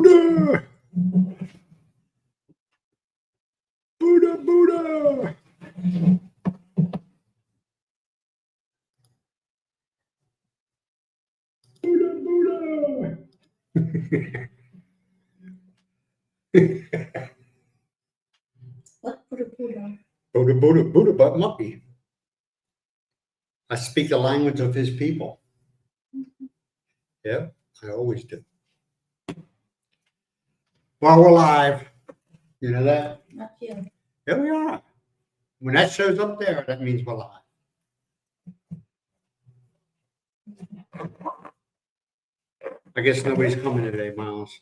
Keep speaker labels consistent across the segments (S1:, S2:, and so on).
S1: Buddha! Buddha, Buddha! Buddha, Buddha!
S2: What Buddha Buddha?
S1: Buddha, Buddha, Buddha, but monkey. I speak the language of his people. Yeah, I always do. Well, we're live. You know that?
S2: Not yet.
S1: Here we are. When that shows up there, that means we're live. I guess nobody's coming today, Miles.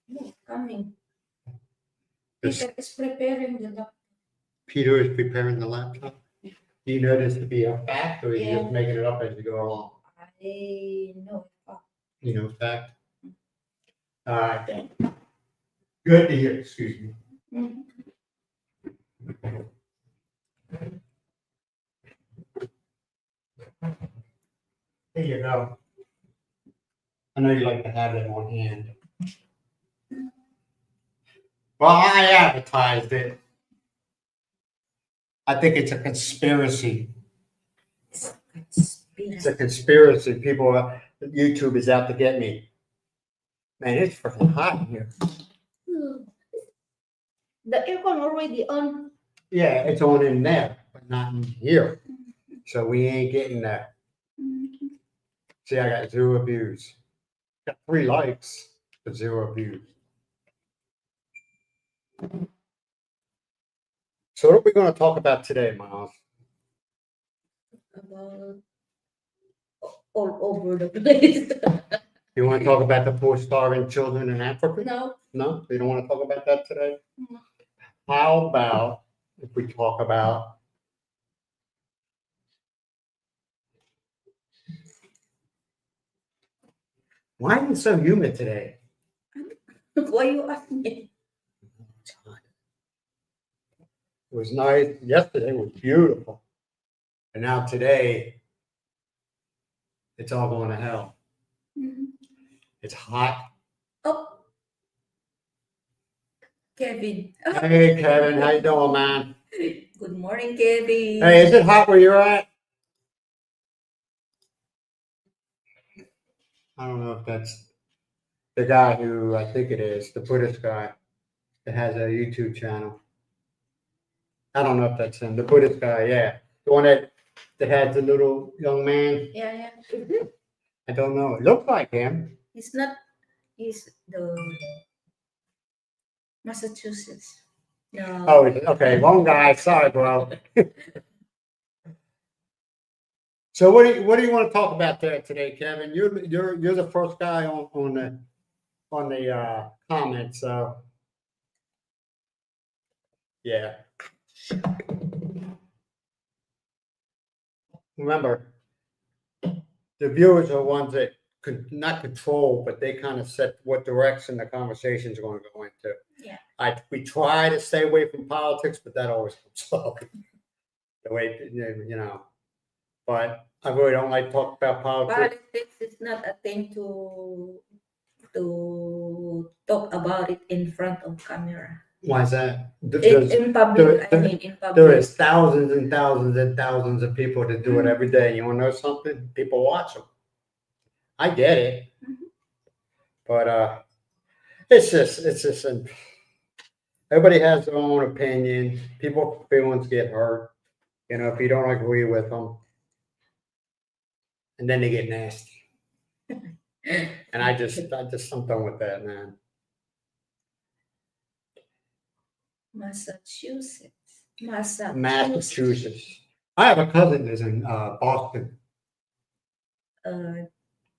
S2: No, coming.
S1: This-
S2: Peter is preparing the laptop.
S1: Peter is preparing the laptop. Do you know this to be a fact, or are you
S2: Yeah.
S1: just making it up as you go along?
S2: I know.
S1: You know, fact. All right. Good to hear. Excuse me.
S2: Mhm.
S1: There you go. I know you like to have it on hand. Well, I advertised it. I think it's a conspiracy. It's a conspiracy. People, YouTube is out to get me. Man, it's freaking hot in here.
S2: The aircon already on.
S1: Yeah, it's on in there, but not in here. So we ain't getting that. See, I got 0 views. Got 3 likes, but 0 views. So what are we going to talk about today, Miles?
S2: About all over the place.
S1: You want to talk about the poor starving children in Africa?
S2: No.
S1: No? You don't want to talk about that today?
S2: No.
S1: How about if we talk about why is it so humid today?
S2: Why you ask me?
S1: It was nice. Yesterday was beautiful. And now today, it's all going to hell.
S2: Mhm.
S1: It's hot.
S2: Oh. Kevin.
S1: Hey, Kevin, how you doing, man?
S2: Good morning, Kevin.
S1: Hey, is it hot where you're at? I don't know if that's the guy who I think it is, the Buddhist guy that has a YouTube channel. I don't know if that's him, the Buddhist guy, yeah. The one that had the little young man.
S2: Yeah.
S1: I don't know. It looks like him.
S2: He's not. He's the Massachusetts. No.
S1: Oh, okay, wrong guy. Sorry, bro. So what do you want to talk about there today, Kevin? You're the first guy on the comments. So yeah. Remember, the viewers are ones that could not control, but they kind of set what direction the conversation is going to go into.
S2: Yeah.
S1: We try to stay away from politics, but that always comes up. The way you know, but I really don't like talk about politics.
S2: Politics is not a thing to talk about it in front of camera.
S1: Why is that?
S2: In public, I mean, in public.
S1: There is thousands and thousands and thousands of people that do it every day. You want to know something? People watch them. I get it, but it's just everybody has their own opinion. People's feelings get hurt. You know, if you don't agree with them, and then they get nasty. And I just I'm done with that, man. Massachusetts. I have a cousin that's in Boston.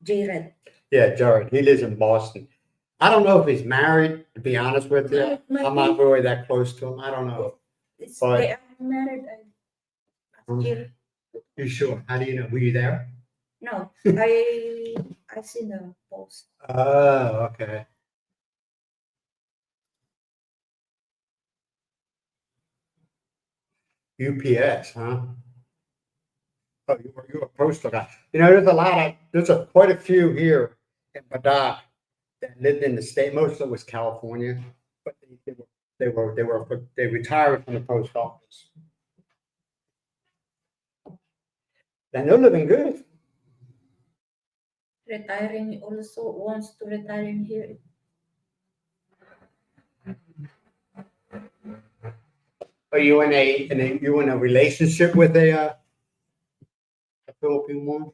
S2: Jared.
S1: Yeah, Jared. He lives in Boston. I don't know if he's married, to be honest with you. I'm not really that close to him. I don't know. But-
S2: They are married.
S1: You sure? How do you know? Were you there?
S2: No, I seen the post.
S1: Oh, okay. UPS, huh? Oh, you're a postal guy. You know, there's quite a few here in Badak that lived in the state. Most of it was California, but they retired from the post office, and they're living good.
S2: Retiring also wants to retire in here.
S1: Are you in a relationship with a Philippine woman?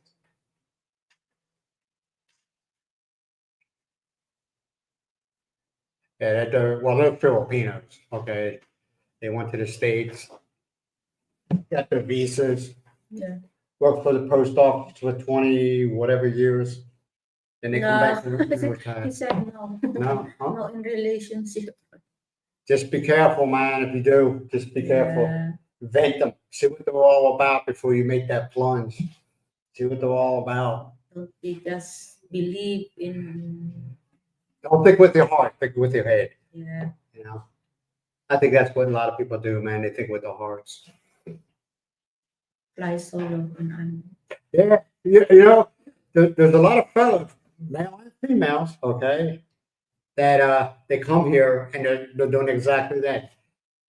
S1: Yeah, they're Filipinos. Okay, they went to the States, got their visas,
S2: Yeah.
S1: worked for the post office for 20 whatever years. Then they come back
S2: No,
S1: and
S2: he
S1: retire.
S2: said no.
S1: No, huh?
S2: No in relationship.
S1: Just be careful, man. If you do, just be careful.
S2: Yeah.
S1: Vent them. See what they're all about before you make that plunge. See what they're all about.
S2: Don't be just believe in.
S1: Don't think with your heart. Think with your head.
S2: Yeah.
S1: You know. I think that's what a lot of people do, man. They think with their hearts.
S2: Fly solo and
S1: Yeah, you know, there's a lot of fellas, male and females, okay, that they come here and they're doing exactly that.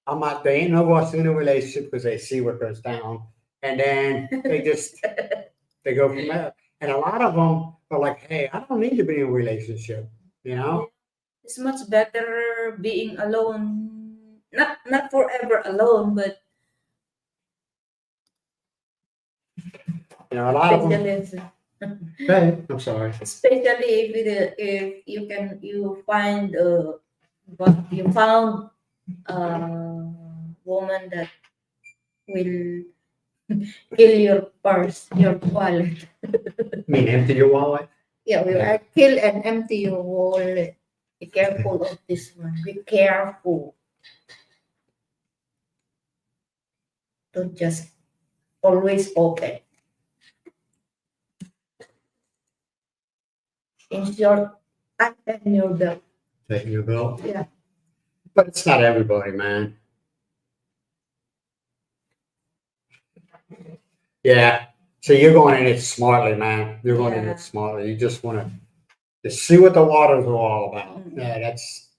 S1: I'm not. They ain't no us in a relationship because they see what goes down, and then they go from there. And a lot of them are like, "Hey, I don't need to be in a relationship," you know.
S2: it's much better being alone. Not forever alone, but
S1: You know, a lot of them.
S2: especially
S1: Hey, I'm sorry.
S2: especially if you find but you found a woman that will kill your purse, your wallet.
S1: I mean, empty your wallet.
S2: Yeah, we will kill and empty your wallet. Be careful of this one. Be careful. Don't just always open. In short, tighten your belt.
S1: Taking your belt.
S2: Yeah.
S1: But it's not everybody, man. Yeah. So you're going in it smartly, man. You're going in
S2: Yeah.
S1: it smartly. You just want to see what the waters are all about.
S2: Mhm.
S1: Yeah, that's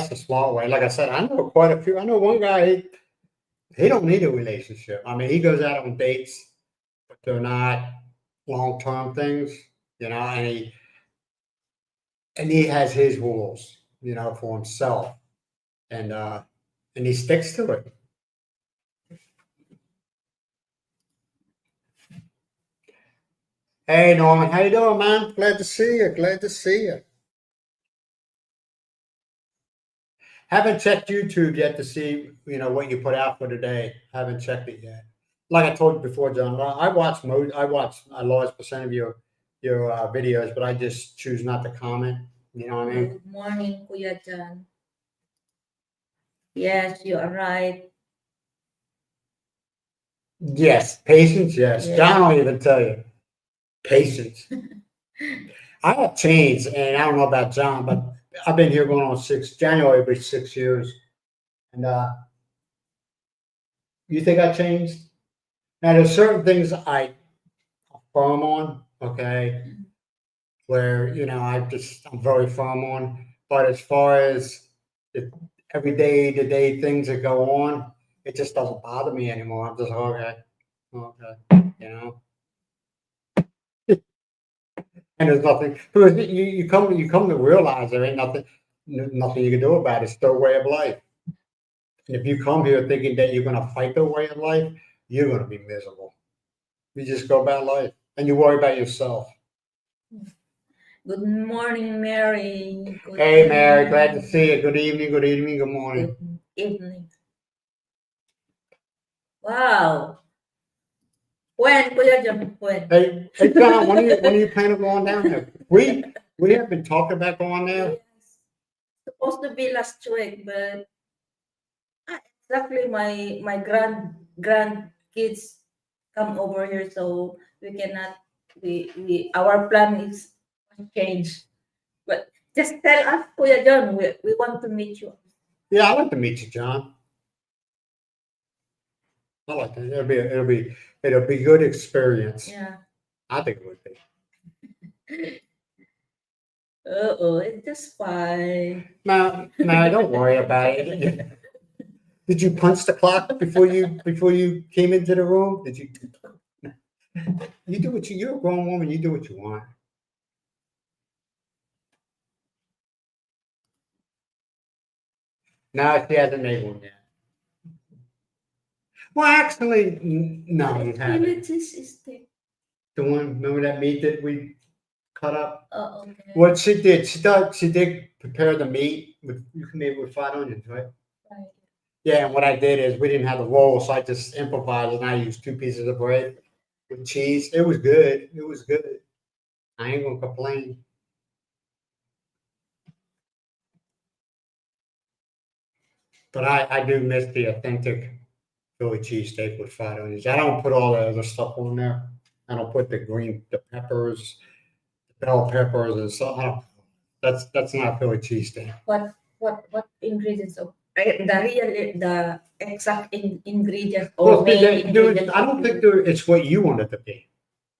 S1: the smart way. Like I said, I know quite a few. I know one guy. He don't need a relationship. I mean, he goes out on dates, but they're not long term things, you know. And he has his rules, you know, for himself, and he sticks to it. Hey Norman, how you doing, man? Glad to see you. Glad to see you. Haven't checked YouTube yet to see, you know, what you put out for today. Haven't checked it yet. Like I told you before, John, I watch a large percent of your videos, but I just choose not to comment. You know what I mean?
S2: Good morning, Kuya Jan. Yes, you are right.
S1: Yes, patience. Yes,
S2: Yeah.
S1: John will even tell you patience. I have changed, and I don't know about John, but I've been here going on January will be 6 years, and you think I changed? Now there's certain things I firm on, okay, where you know I'm very firm on. But as far as the everyday to day things that go on, it just doesn't bother me anymore. I'm just okay, okay, you know. And there's nothing because you come to realize there ain't nothing you can do about it. It's their way of life. And if you come here thinking that you're going to fight their way of life, you're going to be miserable. You just go about life and you worry about yourself.
S2: Good morning, Mary. Good
S1: Hey, Mary, glad to
S2: evening.
S1: see you. Good evening, good evening, good morning.
S2: Good evening. Wow. When, Kuya Jan? When?
S1: Hey, John, when are you planning on going down there? We have been talking about going there.
S2: Yes. Supposed to be last week, but exactly my grandkids come over here, so we cannot. We our plan is changed. But just tell us, Kuya John, we want to meet you.
S1: Yeah, I'd like to meet you, John. I like that. It'll be a good experience.
S2: Yeah.
S1: I think it would be.
S2: It's just fine.
S1: No, don't worry about it. Did you punch the clock before you came into the room? Did you? You do what you're a grown woman. You do what you want. No, she hasn't made one yet. Well, actually, no, you haven't.
S2: Villages is there.
S1: The one, remember that meat that we cut up?
S2: Oh, okay.
S1: What she did, she did prepare the meat with you can make it with fried onions, right?
S2: Right.
S1: Yeah, and what I did is we didn't have the roll, so I just improvised and I used 2 pieces of bread with cheese. It was good. It was good. I ain't gonna complain. But I do miss the authentic Philly cheesesteak with fried onions. I don't put all the other stuff on there. I don't put the peppers, the bell peppers, and so. That's not Philly cheesesteak.
S2: What ingredients of the exact ingredients
S1: Well,
S2: or main ingredients?
S1: I don't think it's what you want it to be.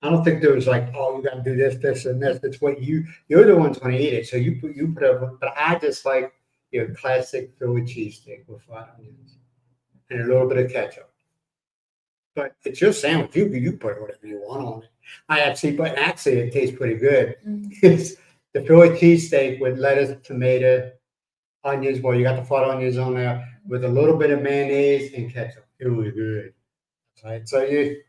S1: I don't think there's like, oh, you got to do this, this, and this. It's what you're the one's going to eat it. So you put it. But I just like your classic Philly cheesesteak with fried onions and a little bit of ketchup. But it's your sandwich. You put whatever you want on it. But actually, it tastes pretty good. It's the Philly cheesesteak with lettuce, tomato, onions. Well, you got the fried onions on there with a little bit of mayonnaise and ketchup. It was good. Right. So you.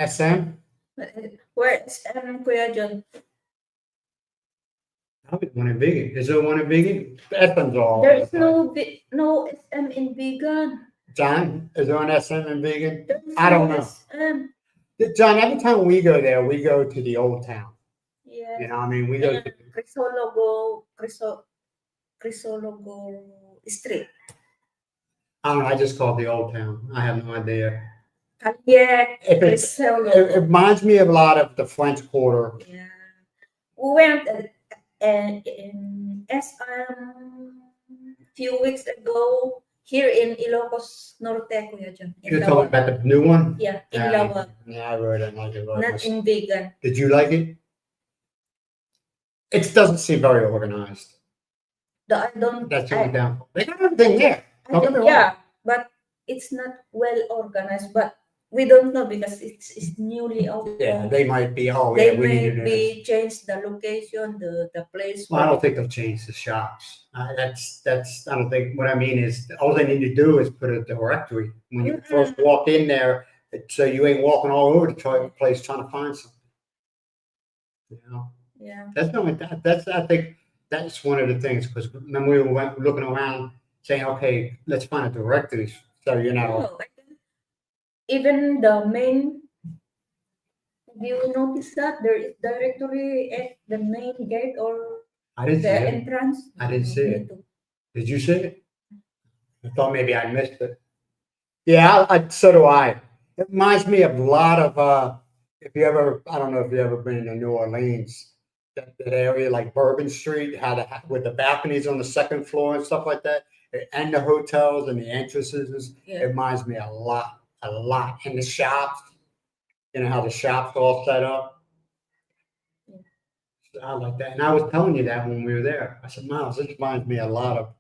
S1: SM?
S2: Where is Kuya John?
S1: I would want a vegan. Is there one in vegan? SM's all.
S2: There is no SM in vegan.
S1: John, is there an SM in vegan?
S2: There is
S1: I don't
S2: no
S1: know.
S2: SM.
S1: John, every time we go there, we go to the old town.
S2: Yeah.
S1: You know, I mean, we go to
S2: Crisologo Street.
S1: I don't know, I just call it the old town. I have no idea.
S2: Yeah,
S1: It reminds me of a lot of the French Quarter.
S2: Yeah. We went in SM few weeks ago here in Ilocos Norte, Kuya John.
S1: You're talking about the new one?
S2: Yeah, in Lawag.
S1: Yeah, I really didn't like it very
S2: Not
S1: much.
S2: in vegan.
S1: Did you like it? It doesn't seem very organized. That's the only downfall. They got everything there.
S2: Yeah, but it's not well organized. But we don't know because it's newly opened.
S1: Yeah, they might be. Oh,
S2: they
S1: yeah, we need to do this.
S2: may change the location, the place.
S1: Well, I don't think they'll change the shops. That's. I don't think. What I mean is, all they need to do is put a directory when you first walk in there, so you ain't walking all over the place trying to find something. You know.
S2: Yeah.
S1: That's not. I think that's one of the things because when we went looking around, saying, okay, let's find a directory. So you know.
S2: Oh, even the main. Have you noticed that there is directory at the main gate or
S1: I didn't
S2: the
S1: see it.
S2: entrance?
S1: I didn't see it. Did you see it? I thought maybe I missed it. Yeah, so do I. It reminds me of a lot of if you ever, I don't know if you've ever been to New Orleans, that area like Bourbon Street, with the balconies on the second floor and stuff like that, and the hotels and the entrances.
S2: Yeah.
S1: It reminds me a lot, and the shops. You know how the shops all set up. Yeah. I like that, and I was telling you that when we were there. I said, Myles, this reminds me a lot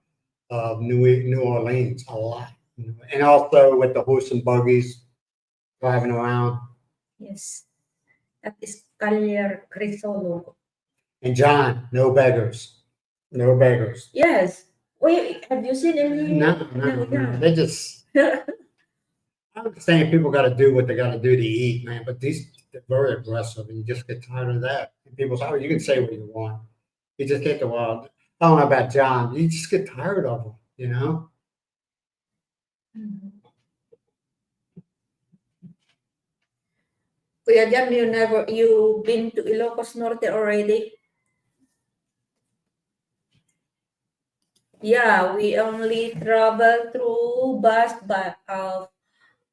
S1: of New Orleans, a lot, and also with the horse and buggies driving around.
S2: Yes, that is Cagliar Crisologo.
S1: And John, no beggars, no beggars.
S2: Yes. Wait, have you seen any?
S1: No. They just. I understand people got to do what they got to do to eat, man. But they're very aggressive, and you just get tired of that. And people say, "Oh, you can say what you want." You just get the wild. I don't know about John. You just get tired of them, you know.
S2: Kuya Jan, you been to Ilocos Norte already? Yeah, we only travel through bus, but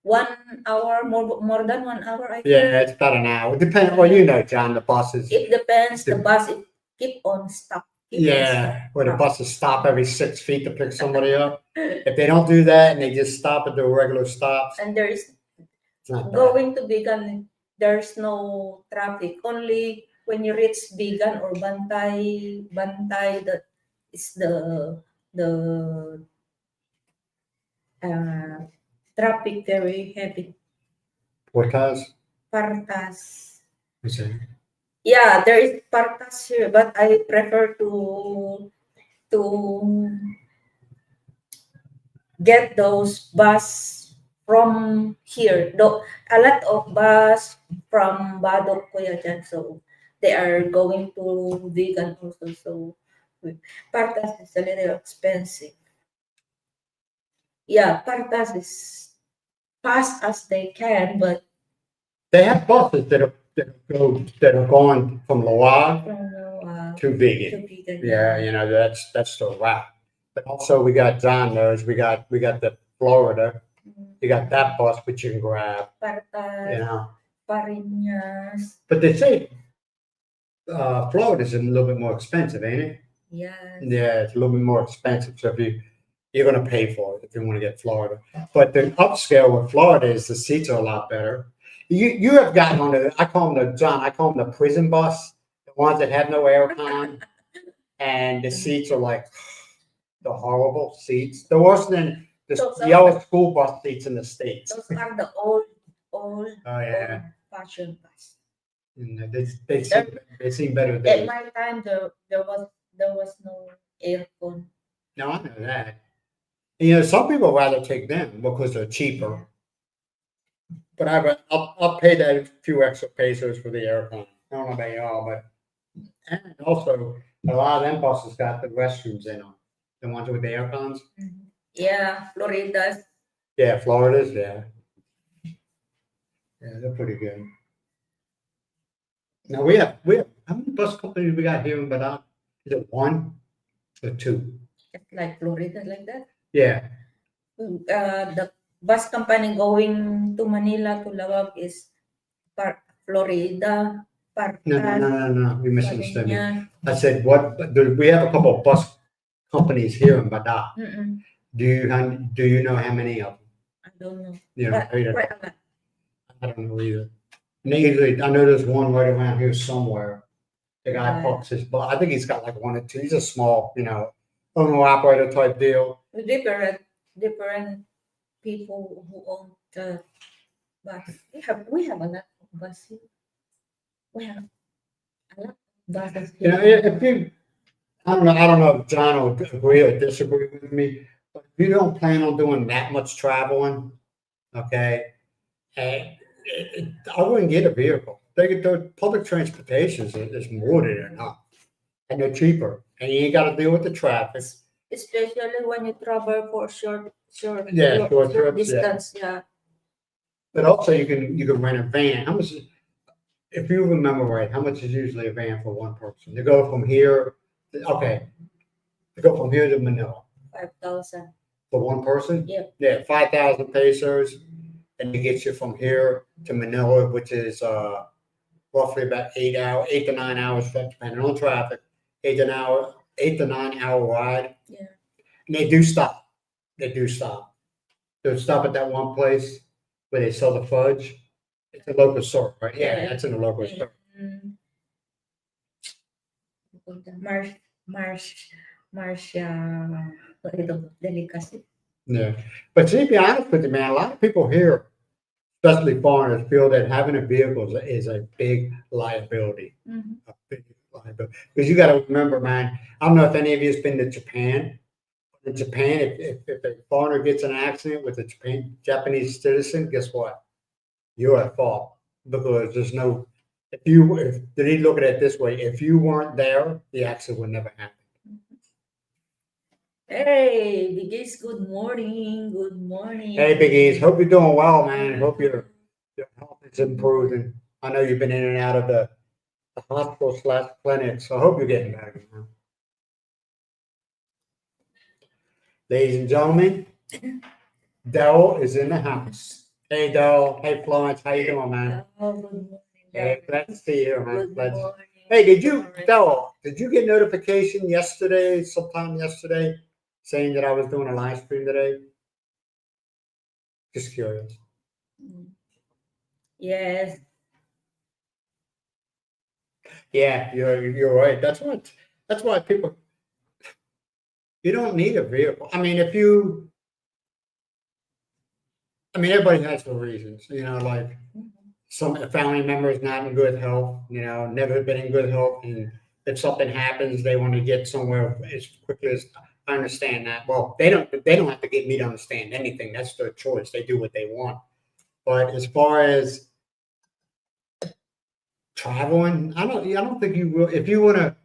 S2: 1 hour, more than 1 hour, I think.
S1: Yeah, it's about an hour. Depending. Well, you know, John, the buses.
S2: It depends. The bus it keep on stop.
S1: Yeah, where the buses stop every 6 feet to pick somebody up. If they don't do that and they just stop at the regular stops,
S2: And there is
S1: it's not bad.
S2: going to Bigan, there's no traffic. Only when you reach Bigan or Bantay, that is the traffic very heavy.
S1: What cars?
S2: Partas.
S1: I say.
S2: Yeah, there is Partas here, but I prefer to get those bus from here. Though a lot of bus from Badok Kuya dyan, so they are going to Vegan also. So Partas is a little expensive. Yeah, Partas is fast as they can, but
S1: They have buses that are going from Loire to Vegan. Yeah, you know, that's the route. But also we got John knows, we got the Florida. You got that bus which you can grab, you
S2: Partas,
S1: know.
S2: Parinas.
S1: But they say Florida's a little bit more expensive, ain't it?
S2: Yes.
S1: Yeah, it's a little bit more expensive. So if you're gonna pay for it if you want to get Florida. But the upscale with Florida is the seats are a lot better. You have gotten on the I call them the prison bus, the ones that have no aircon, and the seats are like the horrible seats. They're worse than the yellow school bus seats in the States.
S2: Those are the old
S1: Oh yeah.
S2: fashioned bus.
S1: And they seem better days.
S2: At my time, there was no aircon.
S1: No, I know that. You know, some people rather take them because they're cheaper. But I'll pay that few extra pesos for the aircon. I don't know about y'all, but and also a lot of them buses got the restrooms in them. The ones with the aircons.
S2: Yeah, Florida's.
S1: Yeah, Florida's. Yeah, they're pretty good. Now we have how many bus companies we got here in Badak? Is it one or two?
S2: It's like Florida, like that.
S1: Yeah.
S2: The bus company going to Manila to Lawag is Florida.
S1: No. You misunderstood me. I said we have a couple of bus companies here in Badak. Do you know how many of them?
S2: I don't know.
S1: You know, I don't know either. And usually, I know there's one right around here somewhere. The guy parks his bus. I think he's got like one or two. He's a small, owner operator type deal.
S2: Different people who own the bus. We have a lot of buses. We have a lot of buses.
S1: You know, if you, I don't know if John will agree or disagree with me, but if you don't plan on doing that much traveling, okay, I wouldn't get a vehicle. The public transportation is more than enough, and they're cheaper, and you ain't got to deal with the traffic.
S2: Especially when you travel for short
S1: short
S2: distance. Yeah.
S1: But also you can rent a van. How much? If you remember right, how much is usually a van for one person? To go from here, to go from here to Manila.
S2: 5,000.
S1: For one person?
S2: Yeah.
S1: Yeah, 5,000 pesos. And it gets you from here to Manila, which is roughly about 8 to 9 hours, depending on traffic. 8 to 9 hour ride.
S2: Yeah.
S1: And they do stop. They'll stop at that one place where they sell the fudge. It's a local store, right? Yeah, that's in the local store.
S2: Delicacy.
S1: Yeah. But to be honest with you, man, a lot of people here, especially foreigners, feel that having a vehicle is a big liability. A big liability. Because you got to remember, man, I don't know if any of you has been to Japan. In Japan, if a foreigner gets in an accident with a Japanese citizen, guess what? You're at fault because there's no. If they need to look at it this way, if you weren't there, the accident would never happen.
S2: Hey, Big Ace, good morning. Good morning.
S1: Hey, Big Ace, hope you're doing well, man. Hope your health is improving. I know you've been in and out of the hospital / clinic, so I hope you're getting better. Ladies and gentlemen, Dell is in the house. Hey, Dell. Hey, Florence. How you doing, man?
S2: Oh, good morning.
S1: Hey, glad to see you, man.
S2: Good morning.
S1: Hey, did you get notification sometime yesterday, saying that I was doing a live stream today? Just curious.
S2: Yes.
S1: Yeah, you're right. That's why people, you don't need a vehicle. I mean, everybody has their reasons, like some family member is not in good health, never been in good health, and if something happens, they want to get somewhere as quickly as. I understand that. Well, they don't have to get me to understand anything. That's their choice. They do what they want. But as far as traveling, I don't think you will. If you want to,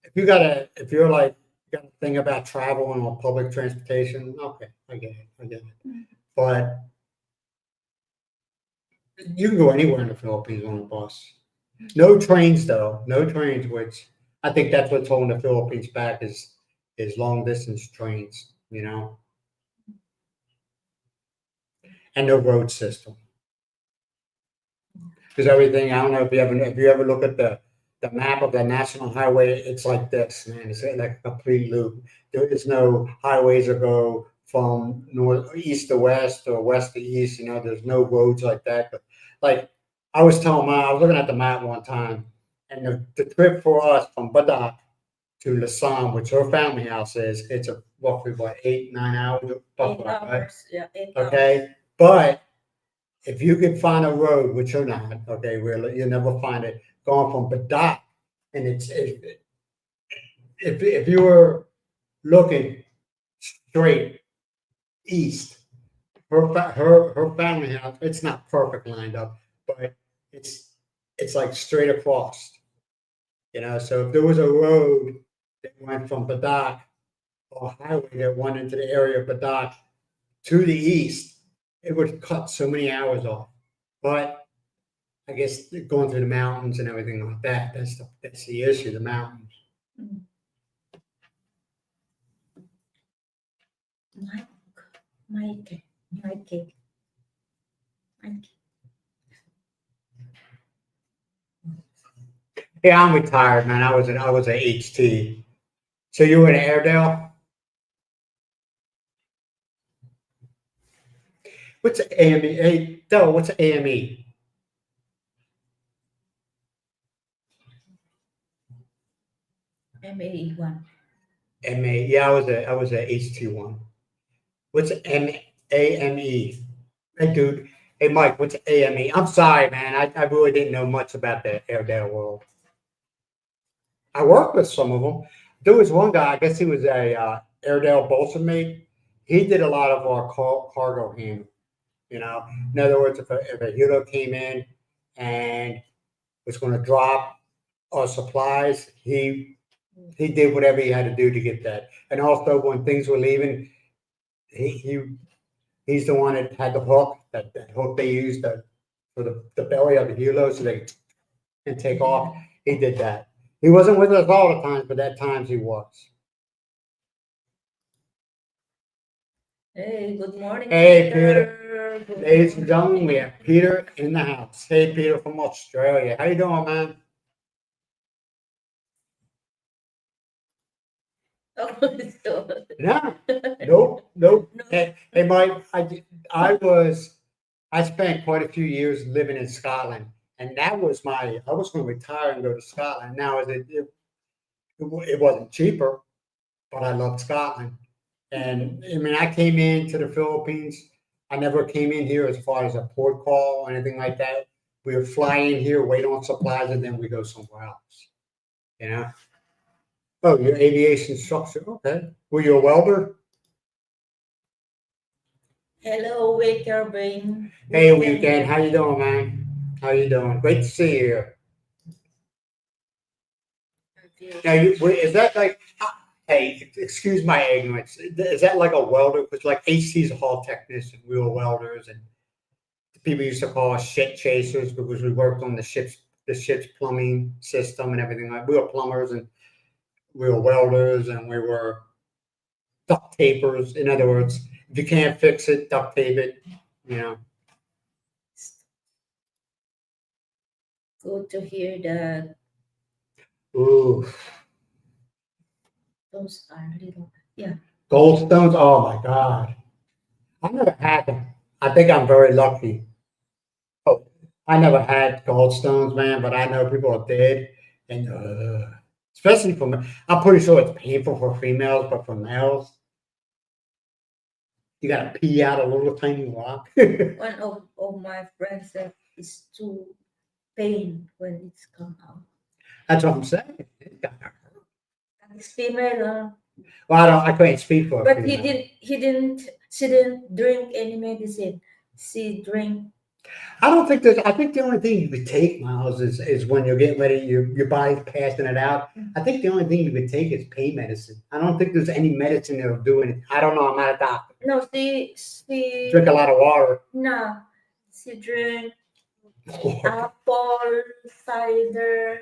S1: if you're like got a thing about traveling on public transportation, okay, I get it. But you can go anywhere in the Philippines on a bus. No trains though. No trains, which I think that's what's holding the Philippines back is long distance trains, and the road system. Because everything, I don't know if you ever look at the map of the national highway, it's like this, man. It's like a complete loop. There is no highways that go from east to west or west to east. There's no roads like that. But like I was looking at the map one time, and the trip for us from Badak to Lassam, which her family house is, it's a roughly what 8-9 hours.
S2: 8 hours. Yeah, 8 hours.
S1: Okay, but if you can find a road, which you're not, okay, really, you'll never find it going from Badak, and if you were looking straight east, her family house, it's not perfect lined up, but it's like straight across, So if there was a road that went from Badak, or a highway that went into the area of Badak to the east, it would cut so many hours off. But I guess going through the mountains and everything like that, that's the issue, the mountains.
S2: Mike, Mike, Mike, Mike.
S1: Yeah, I'm retired, man. I was at HT. So you were in Airedale? What's AME? Hey, Del, what's AME?
S2: MAE1.
S1: MA. Yeah, I was at HT1. What's AME? Hey, dude. Hey, Mike, what's AME? I'm sorry, man. I really didn't know much about the Airedale world. I worked with some of them. There was one guy, I guess he was a Airedale Bolsa mate. He did a lot of our cargo handling. In other words, if a helo came in and was going to drop our supplies, he did whatever he had to do to get that. And also, when things were leaving, he he's the one that had the hook, that hook they used for the belly of the helo so they can take off. He did that. He wasn't with us all the time, but at times he was.
S2: Hey, good morning,
S1: Hey,
S2: Peter. Good
S1: Ladies and gentlemen, we
S2: morning.
S1: have Peter in the house. Hey, Peter from Australia. How you doing, man?
S2: Oh, so-
S1: Yeah. Nope.
S2: No.
S1: Hey, Mike. I spent quite a few years living in Scotland, and I was going to retire and go to Scotland. Now, it wasn't cheaper, but I loved Scotland. And I mean, I came into the Philippines. I never came in here as far as a port call or anything like that. We would fly in here, wait on supplies, and then we go somewhere else. You know? Oh, your aviation instructor. Okay. Were you a welder?
S2: Hello, wake your brain.
S1: Hey, Weekend. How you doing, man? How you doing? Great to see you here. Now, is that like? Hey, excuse my ignorance. Is that like a welder? Because like HC's a hall technician. We were welders, and people used to call us shit chasers because we worked on the ship's plumbing system and everything. Like we were plumbers and we were welders and we were duct tapers. In other words, if you can't fix it, duct tape it. You know.
S2: Good to hear that
S1: Ooh,
S2: Those are little. Yeah.
S1: goldstones. Oh my God. I never had them. I think I'm very lucky. Oh, I never had gallstones, man, but I know people that did, and especially for me, I'm pretty sure it's painful for females, but for males, you gotta pee out a little tiny rock.
S2: One of my friends said it's too pain when it's come out.
S1: That's what I'm saying. It gotta hurt.
S2: And it's female,
S1: Well, I can't speak for a
S2: but
S1: female.
S2: she didn't drink any medicine. She drank.
S1: I don't think there's. I think the only thing you could take, Miles, is when you're getting ready, your body's passing it out. I think the only thing you could take is pain medicine. I don't think there's any medicine that'll do it. I don't know. I'm not a doctor.
S2: No, she
S1: Drink a lot of water.
S2: no, she drank apple cider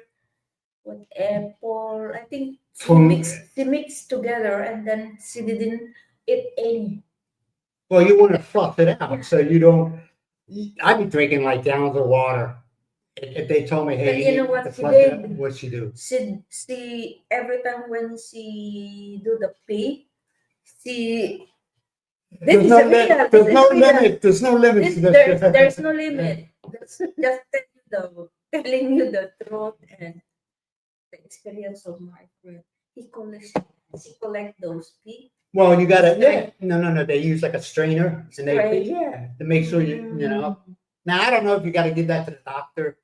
S2: with apple. I think
S1: From
S2: she mixed together and then she didn't eat any.
S1: well, you want to fluff it out
S2: Yeah.
S1: so you don't. I'd be drinking like gallons of water. If they told me,
S2: But
S1: hey,
S2: you know
S1: need
S2: what
S1: to
S2: she
S1: flush it out,
S2: did?
S1: what'd she do?
S2: She every time when she do the pee, she this
S1: There's
S2: is
S1: no
S2: a real. This
S1: there's
S2: is
S1: no
S2: real.
S1: limit. There's no limit
S2: This
S1: to this.
S2: there's no limit. That's just telling you the truth and the experience of my friend. She collect those pee.
S1: Well, you gotta no. They use like a strainer and they
S2: Strain.
S1: to make sure you know. Now I don't know if you got to give that to the doctor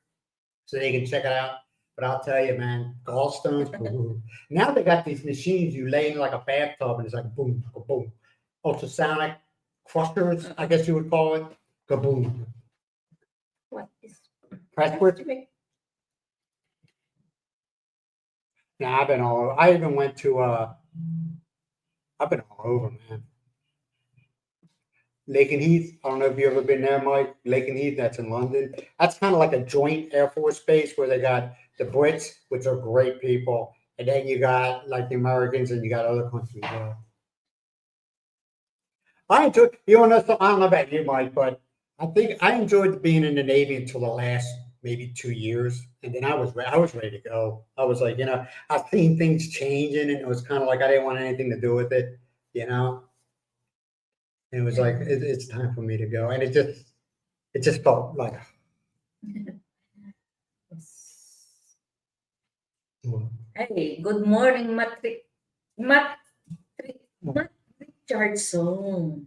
S1: so they can check it out. But I'll tell you, man, gallstones. Ooh. Now they got these machines you lay in like a bathtub and it's like boom, boom, ultrasonic crushers, I guess you would call it. Kaboom.
S2: What is
S1: Presswork. Now I've been all. I even went to. I've been all over, man. Lake and Heath. I don't know if you've ever been there, Mike. Lake and Heath. That's in London. That's kind of like a joint Air Force base where they got the Brits, which are great people, and then you got like the Americans, and you got other countries there. I enjoy. You want to know something? I don't know about you, Mike, but I think I enjoyed being in the Navy until the last maybe 2 years, and then I was ready to go. I was like, I've seen things changing, and it was kind of like I didn't want anything to do with it, you know. And it was like it's time for me to go, and it just felt like
S2: Hey, good morning, Matt Richardson.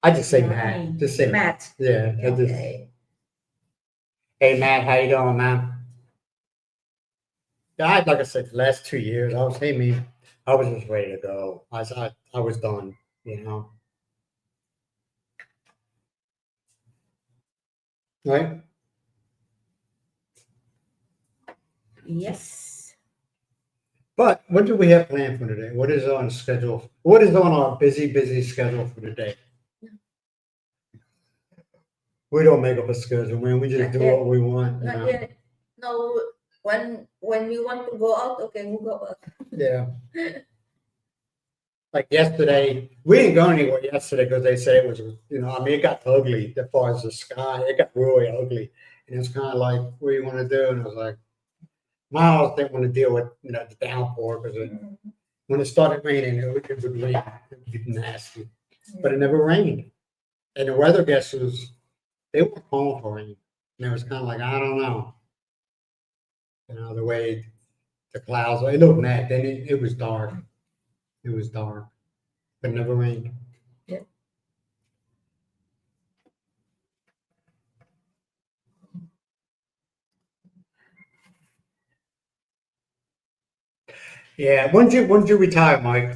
S1: I just say Matt,
S2: Morning.
S1: just say Matt.
S2: Matt.
S1: Yeah, I just
S2: Okay.
S1: hey Matt, how you doing, man? Yeah, like I said, the last 2 years, I was hey me, I was just ready to go. I was done, you know. Right?
S2: Yes.
S1: But what do we have planned for today? What is on schedule? What is on our busy schedule for today? We don't make up a schedule, man. We just
S2: Not
S1: do
S2: yet.
S1: what we want. You
S2: Not
S1: know?
S2: yet. No, when we want to go out, okay, we'll go out.
S1: Yeah. Like yesterday, we didn't go anywhere yesterday because they said it was, I mean, it got ugly as far as the sky. It got really ugly. And it's kind of like, what do you want to do? And I was like, Miles didn't want to deal with, the downpour because when it started raining, it would rain. It would be nasty. But it never rained. And the weather guesses, they were calling for rain. And it was kind of like, I don't know. The way the clouds, it looked mad. Then it was dark. It was dark, but it never rained.
S2: Yeah.
S1: Yeah. When did you retire, Mike?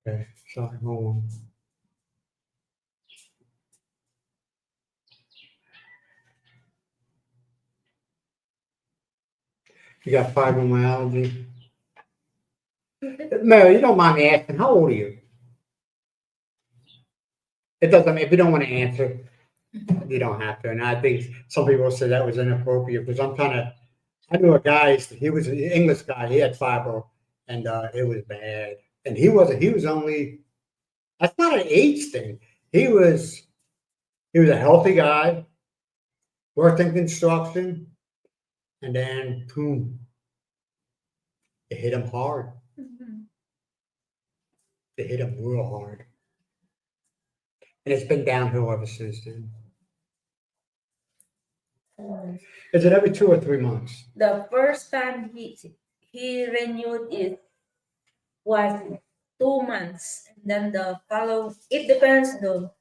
S1: Okay. Sorry, hold on. You got fibromyalgia. Mary, you don't mind me asking, how old are you? It doesn't. If you don't want to answer, you don't have to. And I think some people say that was inappropriate because I knew a guy. He was an English guy. He had fibro, and it was bad. And he wasn't. He was only. That's not an age thing. He was. He was a healthy guy. Worked in construction, and then boom, it hit him hard.
S2: Mhm.
S1: It hit him real hard, and it's been downhill ever since then. Is it every 2 or 3 months?
S2: The first time he renewed it was 2 months, and then the follow. It depends the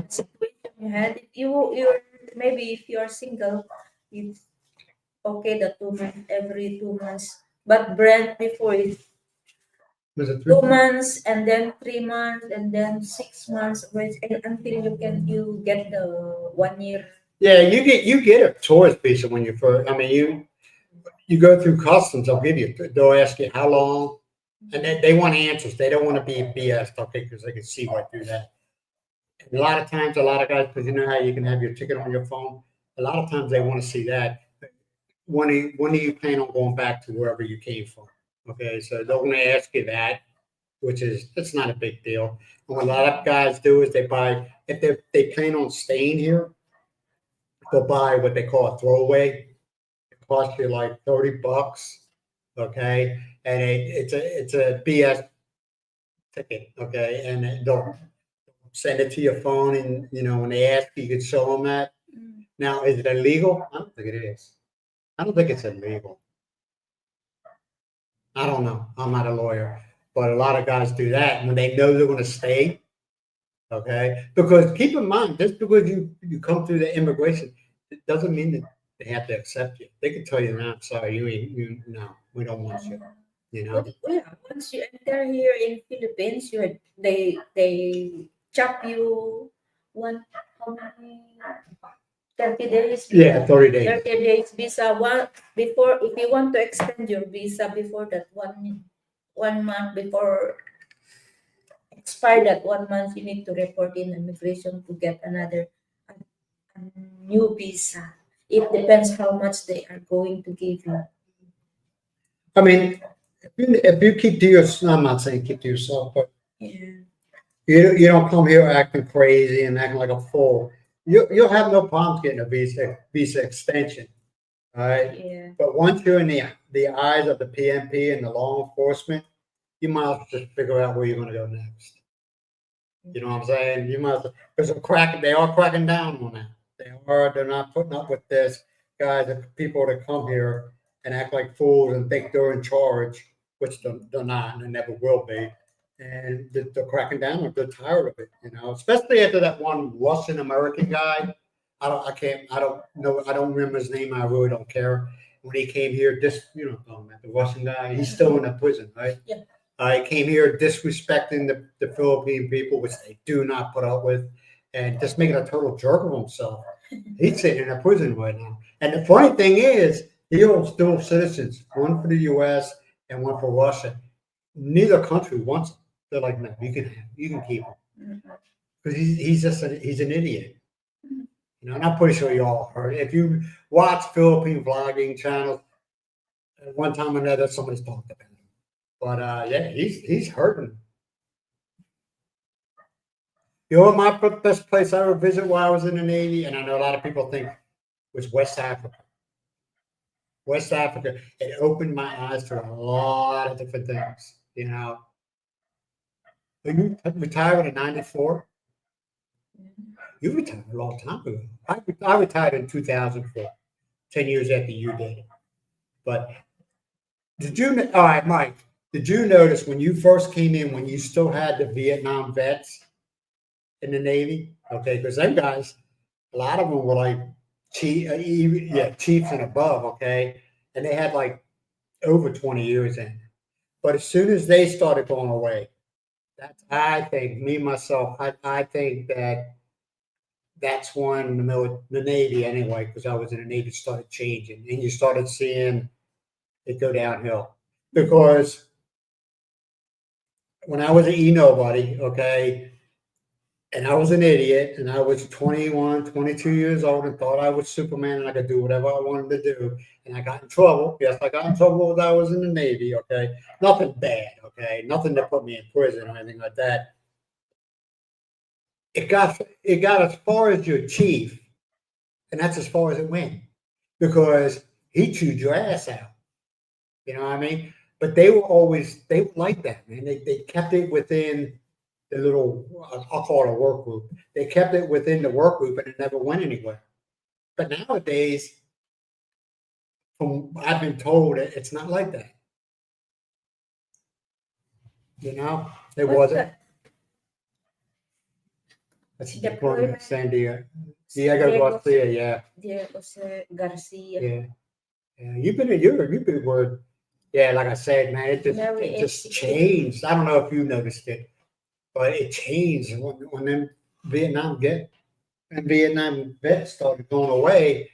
S2: situation you had. If you're maybe if you're single, it's okay the 2 months every 2 months. But Brent before it
S1: Was it
S2: 2 months and then 3 months and then 6 months until you get the 1 year.
S1: Yeah, you get a tourist visa when you first. I mean, you go through customs. They'll ask you how long, and they want answers. They don't want to be BS, okay, because they can see right through that. And a lot of times, a lot of guys, because you know how you can have your ticket on your phone. A lot of times they want to see that. When do you plan on going back to wherever you came from? Okay, so they're going to ask you that, which is it's not a big deal. And what a lot of guys do is they buy if they plan on staying here, they'll buy what they call a throwaway. It costs you like $30, okay, and it's a BS ticket, okay, and they'll send it to your phone, and when they ask you, you can show them that.
S2: Mm.
S1: Now, is it illegal? I don't think it is. I don't think it's illegal. I don't know. I'm not a lawyer, but a lot of guys do that when they know they're going to stay. Okay, because keep in mind, just because you come through the immigration, it doesn't mean that they have to accept you. They can tell you, "No, I'm sorry, no, we don't want you." You know.
S2: But yeah, once you enter here in Philippines, they chop you one how many 30 days.
S1: Yeah, 30 days.
S2: 30 days visa. One before if you want to extend your visa before that 1 month before expire that 1 month, you need to report in immigration to get a new visa. It depends how much they are going to give you.
S1: I mean, if you keep to yourself, I'm not saying keep to yourself, but
S2: Yeah.
S1: you don't come here acting crazy and acting like a fool. You'll have no problems getting a visa extension. All right.
S2: Yeah.
S1: But once you're in the eyes of the PNP and the law enforcement, you might as well just figure out where you're going to go next. You know what I'm saying? You must because they are cracking down on that. They're not putting up with this. Guys, the people that come here and act like fools and think they're in charge, which they're not and they never will be. And they're cracking down on. They're tired of it, especially after that one Russian American guy. I don't know. I don't remember his name. I really don't care. When he came here, the Russian guy, he's still in the prison, right?
S2: Yeah.
S1: He came here disrespecting the Philippine people, which they do not put up with, and just making a total jerk of himself. He's sitting in a prison right now. And the funny thing is, he holds dual citizens, one for the U.S. and one for Russia. Neither country wants him. They're like, no, you can keep him
S2: Mhm.
S1: because he's an idiot. And I'm pretty sure you all heard it. If you watch Philippine vlogging channels, at one time or another, somebody's talked about him. But yeah, he's hurting. My best place I ever visited while I was in the Navy, and I know a lot of people think was West Africa. West Africa, it opened my eyes to a lot of different things. You retired at 94. You retired a long time ago. I retired in 2004, 10 years after you did. But all right, Mike, did you notice when you first came in, when you still had the Vietnam vets in the Navy? Okay, because them guys, a lot of them were like chiefs and above, okay? And they had like over 20 years in. But as soon as they started going away, I think, myself, I think that's when the Navy anyway, because I was in the Navy, started changing. And you started seeing it go downhill. Because when I was an nobody, okay, And I was an idiot, and I was 21, 22 years old, and thought I was Superman and I could do whatever I wanted to do. And I got in trouble. Yes, I got in trouble when I was in the Navy, okay? Nothing bad, okay? Nothing to put me in prison or anything like that. It got as far as your chief, and that's as far as it went. Because he chewed your ass out. You know what I mean? But they were like that, man. They kept it within the little, I'll call it a work group. They kept it within the work group and it never went anywhere. But nowadays, from what I've been told, it's not like that. You know, it
S2: What's
S1: wasn't.
S2: that?
S1: That's the
S2: Deployment.
S1: deployment, San Diego. Diego Garcia, yeah.
S2: Diego Garcia.
S1: Yeah. Yeah. You've been word. Yeah, like I said, man, it just changed. I don't know if you noticed it, but it changed when them Vietnam vets started going away.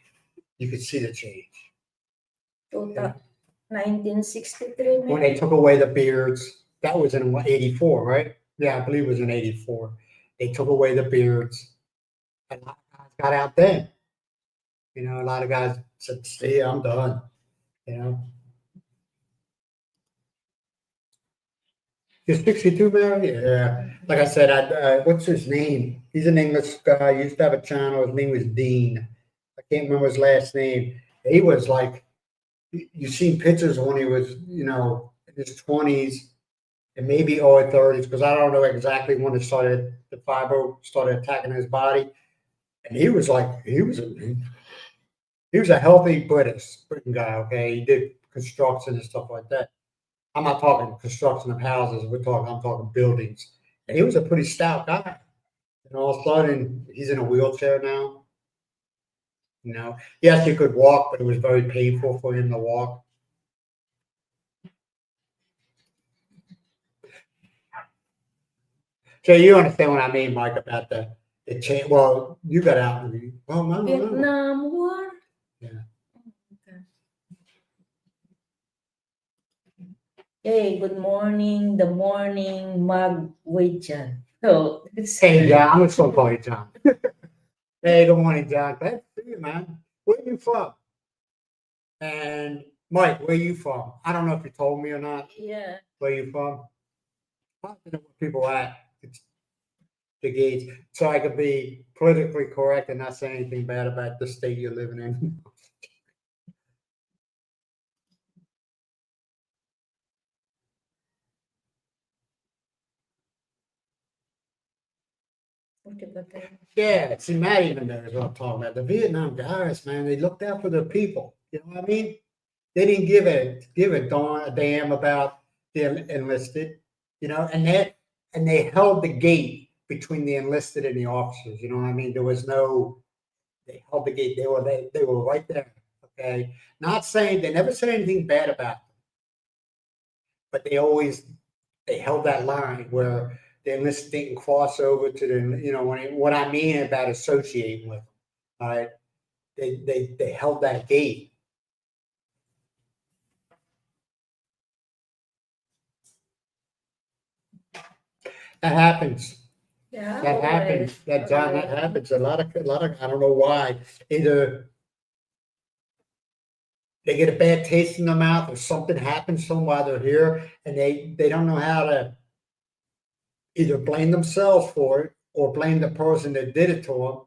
S1: You could see the change.
S2: 1963.
S1: When they took away the beards, that was in 84, right? Yeah, I believe it was in 84. They took away the beards. And a lot of guys got out then. You know, a lot of guys said, see, I'm done. You know. You're 62, Mary? Yeah. Like I said, what's his name? He's an English guy. He used to have a channel. His name was Dean. I can't remember his last name. He was like, you seen pictures when he was, you know, in his 20s and maybe early 30s, because I don't know exactly when the fibro started attacking his body. And he was like, he was a healthy Britain guy, okay? He did construction and stuff like that. I'm not talking construction of houses. I'm talking buildings. And he was a pretty stout guy. And all of a sudden, he's in a wheelchair now. You know, yes, he could walk, but it was very painful for him to walk. So you understand what I mean, Mike, about the change? Well, you got out. No.
S2: Vietnam War.
S1: Yeah.
S2: Hey, good morning. The morning mug with John. Oh,
S1: Hey, John. I'm just gonna call you John. Hey, good morning, John. Glad to see you, man. Where you from? And Mike, where you from? I don't know if you told me or not.
S2: Yeah.
S1: Where you from? I don't know where people at. It's the gates. So I could be politically correct and not say anything bad about the state you're living in. Yeah, see, Matt even knows what I'm talking about. The Vietnam guys, man, they looked out for the people. You know what I mean? They didn't give a damn about the enlisted, you know, and they held the gate between the enlisted and the officers. You know what I mean? They held the gate. They were right there. Okay, not saying they never said anything bad about them, but they held that line where the enlisted didn't cross over to the, you know, what I mean about associating with them. All right, they held that gate. That happens.
S2: Yeah.
S1: That happens. That John, that happens. A lot of I don't know why. Either they get a bad taste in their mouth or something happens to them while they're here and they don't know how to either blame themselves for it or blame the person that did it to them.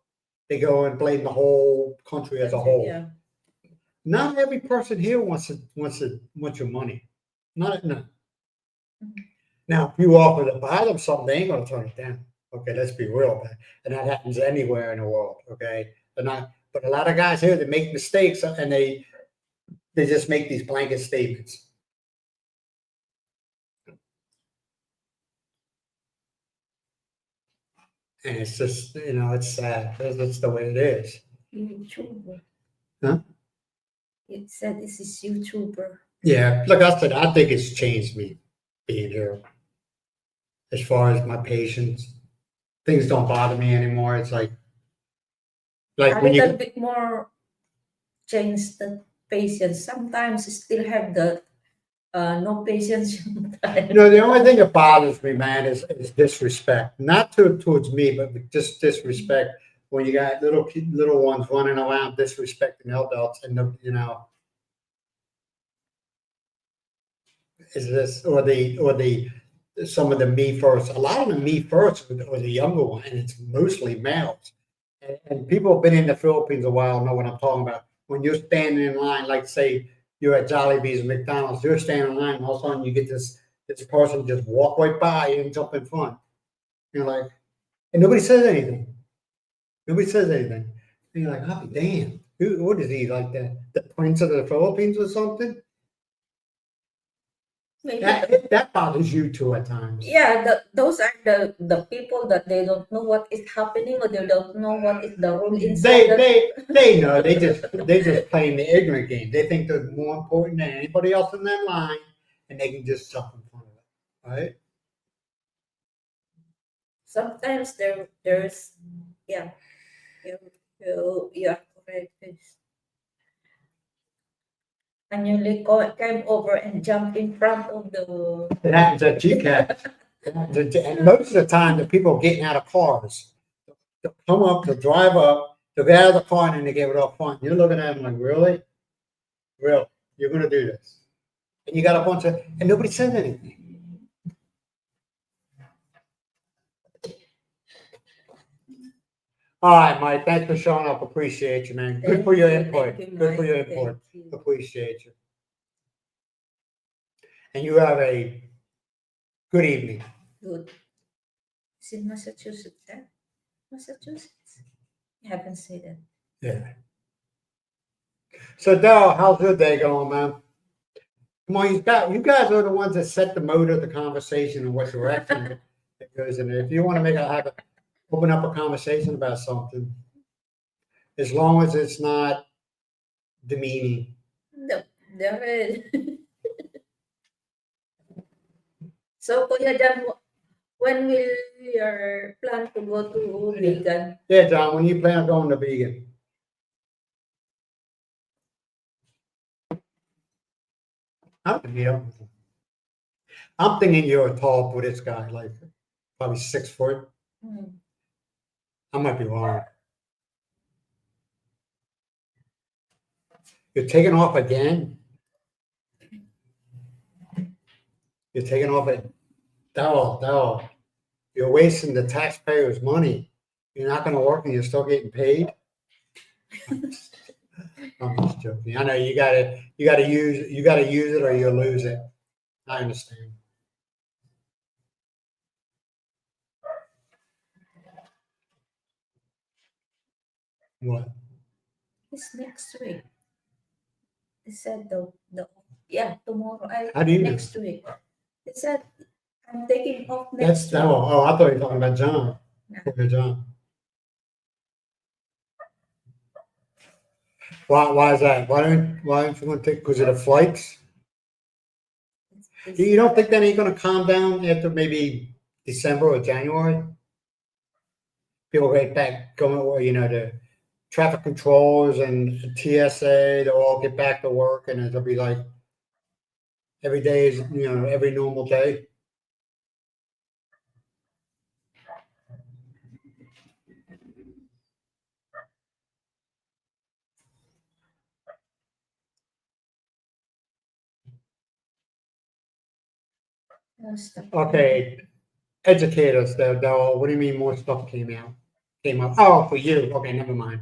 S1: They go and blame the whole country as a whole.
S2: Yeah.
S1: Not every person here wants your money. No.
S2: Mhm.
S1: Now, if you offer to buy them something, they ain't gonna turn it down. Okay, let's be real, man. And that happens anywhere in the world. Okay, but a lot of guys here that make mistakes and they just make these blanket statements. And it's just, you know, it's sad. That's the way it is.
S2: YouTuber.
S1: Huh?
S2: It said this is YouTuber.
S1: Yeah, like I said, I think it's changed me being here. As far as my patience, things don't bother me anymore. It's like
S2: A
S1: when
S2: little
S1: you
S2: bit more change the patience. Sometimes you still have the no patience.
S1: The only thing that bothers me, man, is disrespect. Not towards me, but just disrespect when you got little ones running around disrespecting adults, and is this or the some of the me first. A lot of the me first or the younger one, and it's mostly males. And people have been in the Philippines a while know what I'm talking about. When you're standing in line, like say you're at Jollibee's, McDonald's, you're standing in line, and all of a sudden you get this person just walk right by you and jump in front. You're like, and nobody says anything. Nobody says anything. And you're like, I'll be damned. What is he, like the prince of the Philippines or something?
S2: Maybe
S1: That bothers you too at times.
S2: yeah, those are the people that they don't know what is happening, or they don't know what is the rule inside.
S1: They know they just playing the ignorant game. They think they're more important than anybody else in that line, and they can just jump in front of it, right?
S2: Sometimes there's yeah, you are correct. And you came over and jump in front of the.
S1: It happens at GCAT. And most of the time, the people getting out of cars, they'll come up, they'll drive up, they'll get out of the car, and then they get it up front. You're looking at them like, really? Really? You're going to do this? And you got a bunch of, and nobody says anything. All right, Mike, thanks for showing up. Appreciate you, man. Good for your input. Good for your input. Appreciate you. And you have a good evening.
S2: Good. It's in Massachusetts, huh? Massachusetts. I haven't said that.
S1: Yeah. So, Daryl, how's your day going, man? Come on, you guys are the ones that set the mode of the conversation and what direction it goes in. If you want to open up a conversation about something, as long as it's not demeaning.
S2: No, so, Kuya Jan, when will your plan to go to vegan?
S1: Yeah, John, when you plan on going to vegan? I'm thinking you're a tall Buddhist guy, like probably 6 foot. I might be wrong. You're taking off again? You're taking off at Daryl. You're wasting the taxpayers' money. You're not going to work and you're still getting paid. I'm just joking. I know you gotta use it or you'll lose it. I understand. What?
S2: It's next week. They said tomorrow.
S1: How do you know?
S2: Next week. They said I'm taking off next week.
S1: Oh, I thought you were talking about John.
S2: No.
S1: Okay, John. Why is that? Why don't you want to take because of the flights? You don't think that ain't gonna calm down after maybe December or January? People get back going, the traffic controllers and TSA, they'll all get back to work and it'll be like every day is, every normal day. Okay, educate us there, Daryl. What do you mean more stuff came up? Oh, for you. Okay, never mind.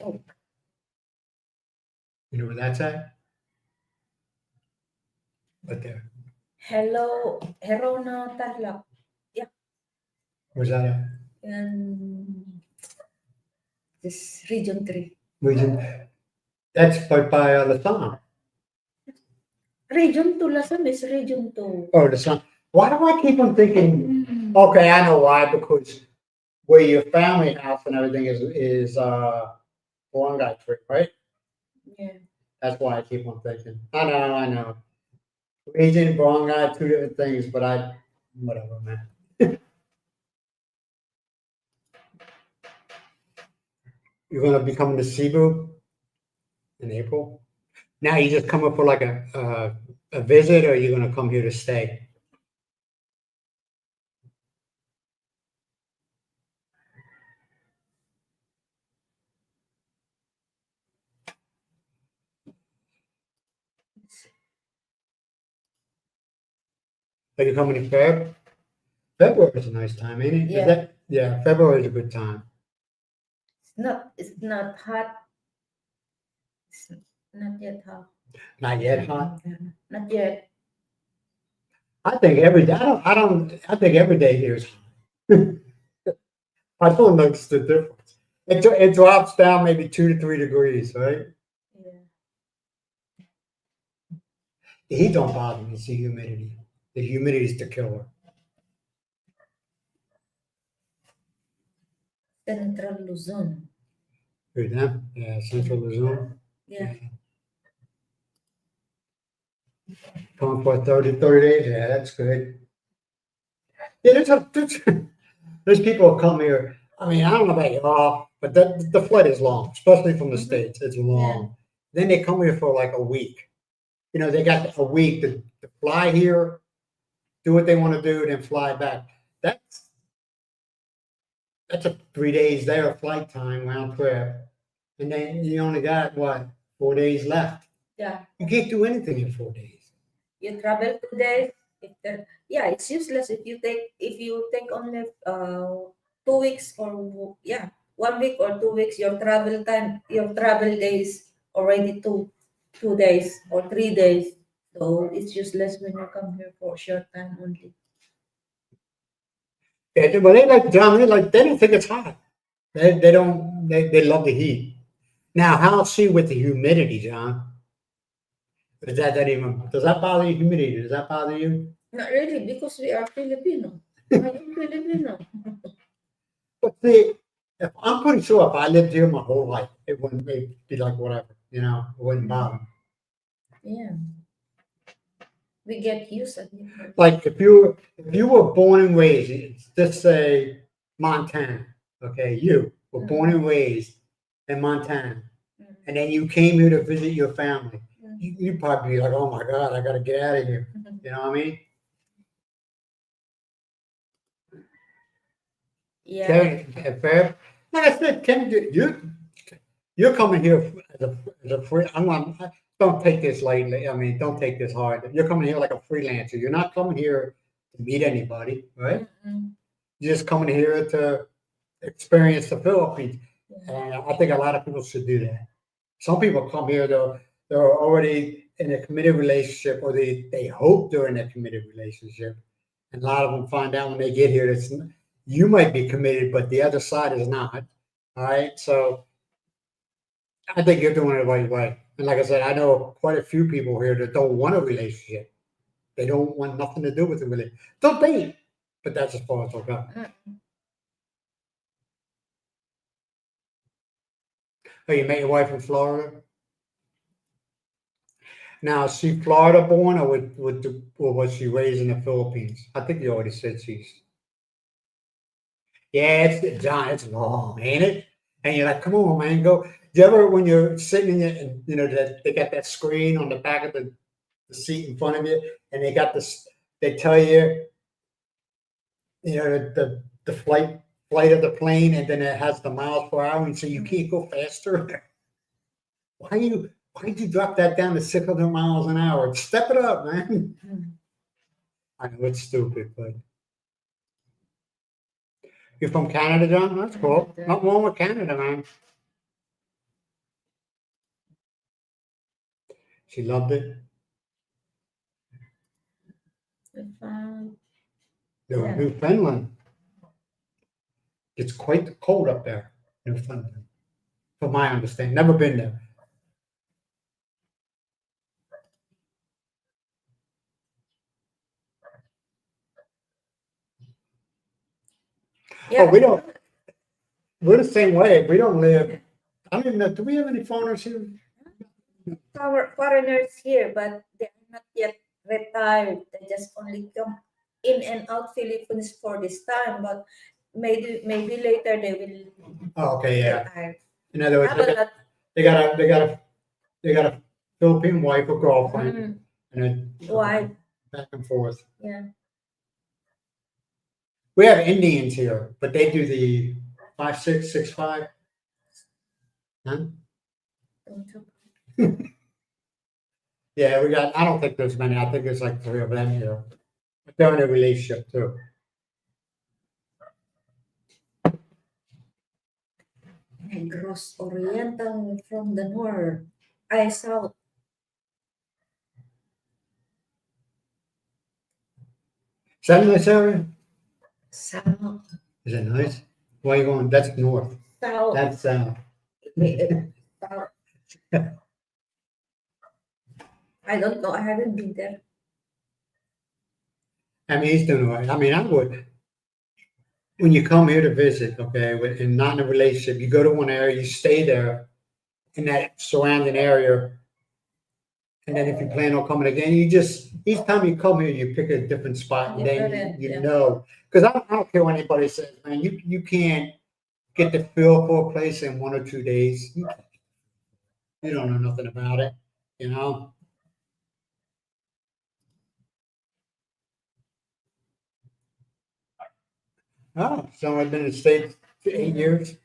S1: Oh. You know where that's at? Right there.
S2: Hello, Herona Tarlac. Yeah.
S1: Where's that at?
S2: This Region 3.
S1: That's by Latham.
S2: Region 2, Lasam is Region 2.
S1: Oh, Latham. Why do I keep on thinking? Okay, I know why. Because where your family house and everything is Barangay Tree, right?
S2: Yeah.
S1: That's why I keep on thinking. I know. Region, Barangay, two different things, but whatever, man. You're gonna be coming to Cebu in April. Now you just come up for like a visit, or you're gonna come here to stay? Are you coming in Feb? February is a nice time, ain't it?
S2: Yeah.
S1: Yeah, February is a good time.
S2: It's not hot. It's not yet hot.
S1: Not yet hot.
S2: Not yet.
S1: I think every day. I think every day here is hot. I don't notice the difference. It drops down maybe 2 to 3 degrees, right?
S2: Yeah.
S1: The heat don't bother me. It's the humidity. The humidity is the killer.
S2: Central Luzon.
S1: Heard that? Yeah, Central Luzon.
S2: Yeah.
S1: Coming for 30 days. Yeah, that's good. Yeah, there's people who come here. I mean, I don't know about y'all, but the flight is long, especially from the
S2: Mhm.
S1: States. It's long. Then they come here for like a week. You know, they got a week to fly here, do what they want to do, then fly back. That's a 3 days there flight time round trip. And then you only got what, 4 days left.
S2: Yeah.
S1: You can't do anything in 4 days.
S2: You travel 2 days. Yeah, it's useless if you take only 2 weeks or 1 week or 2 weeks. Your travel days already two days or 3 days. So it's useless when you come here for a short time only.
S1: Yeah, but they like John, they don't think it's hot. They don't they love the heat. Now, how's she with the humidity, John? Does that bother you? Humidity, does that bother you?
S2: Not really, because we are Filipino. I am Filipino.
S1: But see, if I'm pretty sure if I lived here my whole life, it wouldn't be like whatever, it wouldn't bother me.
S2: Yeah. We get used to it.
S1: Like if you were born and raised, just say Montana, okay, you were born and raised in Montana,
S2: Mm.
S1: and then you came here to visit your family,
S2: Mm.
S1: you'd probably be like, oh my God, I gotta get out of here. You know what I mean?
S2: Yeah.
S1: Fair. Like I said, Ken, you're coming here as a free. Don't take this lightly. I mean, don't take this hard. You're coming here like a freelancer. You're not coming here to meet anybody, right?
S2: Mm-mm.
S1: You're just coming here to experience the Philippines.
S2: Yeah.
S1: And I think a lot of people should do that. Some people come here, they're already in a committed relationship, or they hope they're in a committed relationship. And a lot of them find out when they get here that you might be committed, but the other side is not. All right. So I think you're doing it the right way. And like I said, I know quite a few people here that don't want a relationship. They don't want nothing to do with the relationship. Don't date, but that's as far as they'll go.
S2: Mm.
S1: Oh, you met your wife in Florida? Now, is she Florida born, or was she raised in the Philippines? I think you already said she's. Yeah, John, it's long, ain't it? And you're like, come on, man, go. Do you ever, when you're sitting in it, and that they got that screen on the back of the seat in front of you, and they got this, they tell you, the flight of the plane, and then it has the miles per hour, and so you can't go faster. Why did you drop that down to 600 miles an hour? Step it up, man.
S2: Mm.
S1: I know it's stupid, but you're from Canada, John? That's cool.
S2: Canada.
S1: Nothing wrong with Canada, man. She loved it.
S2: We found,
S1: They were
S2: yeah.
S1: Newfoundland. It's quite cold up there, Newfoundland, from my understanding. Never been there.
S2: Yeah.
S1: Oh, we don't. We're the same way. We don't live. I don't even know. Do we have any foreigners here?
S2: Our foreigners here, but they're not yet retired. They just only come in and out Philippines for this time, but maybe later they will
S1: Oh, okay, yeah.
S2: retire.
S1: In other words,
S2: How about that?
S1: they got a Philippine wife or girlfriend,
S2: Mm,
S1: and then
S2: why?
S1: back and forth.
S2: Yeah.
S1: We have Indians here, but they do the 5'6", 6'5". Huh?
S2: Don't talk.
S1: Yeah, we got. I don't think there's many. I think there's like 3 of them here. But they're in a relationship too.
S2: Negros Oriental from the north. I south.
S1: Is that a nice area?
S2: South.
S1: Is it nice? Why are you going? That's north.
S2: South.
S1: That's
S2: South. I don't know. I haven't been there.
S1: I mean, he's doing right. I mean, I would. When you come here to visit, okay, and not in a relationship, you go to one area, you stay there in that surrounding area, and then if you plan on coming again, you just each time you come here, you pick a different spot, and then
S2: Different,
S1: you
S2: yeah.
S1: know. Because I don't care what anybody says, man. You can't get the feel for a place in 1 or 2 days. You don't know nothing about it, you know. Oh, so I've been in the States for 8 years.